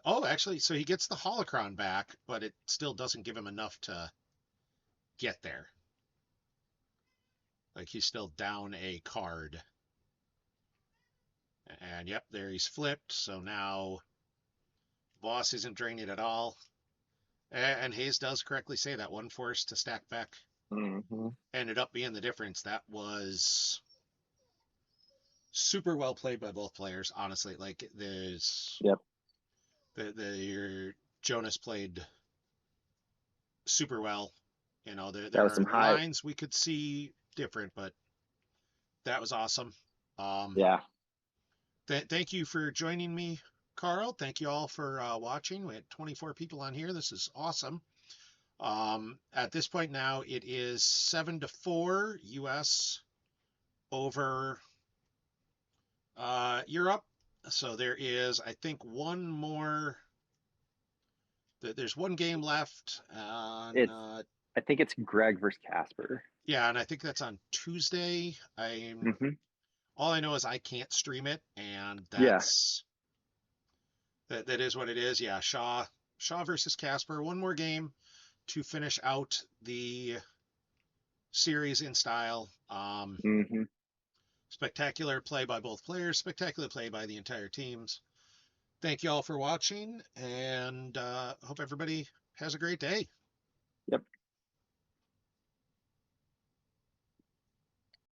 Oh, actually, so he gets the holocron back, but it still doesn't give him enough to get there. Like he's still down a card. And yep, there he's flipped. So now Boss isn't draining at all. And Hayes does correctly say that 1 force to stack back ended up being the difference. That was super well played by both players, honestly. Like there's your Jonas played super well. You know, there That was are some high. lines we could see different, but that was awesome. Yeah. Thank you for joining me, Carl. Thank you all for watching. We had 24 people on here. This is awesome. At this point now, it is 7-4 U.S. over Europe. So there is, I think, one more. There's 1 game left. I think it's Greg versus Casper. Yeah, and I think that's on Tuesday. All I know is I can't stream it, and that's that is what it is. Yeah, Shaw versus Casper. 1 more game to finish out the series in style. Spectacular play by both players. Spectacular play by the entire teams. Thank you all for watching, and hope everybody has a great day. Yep.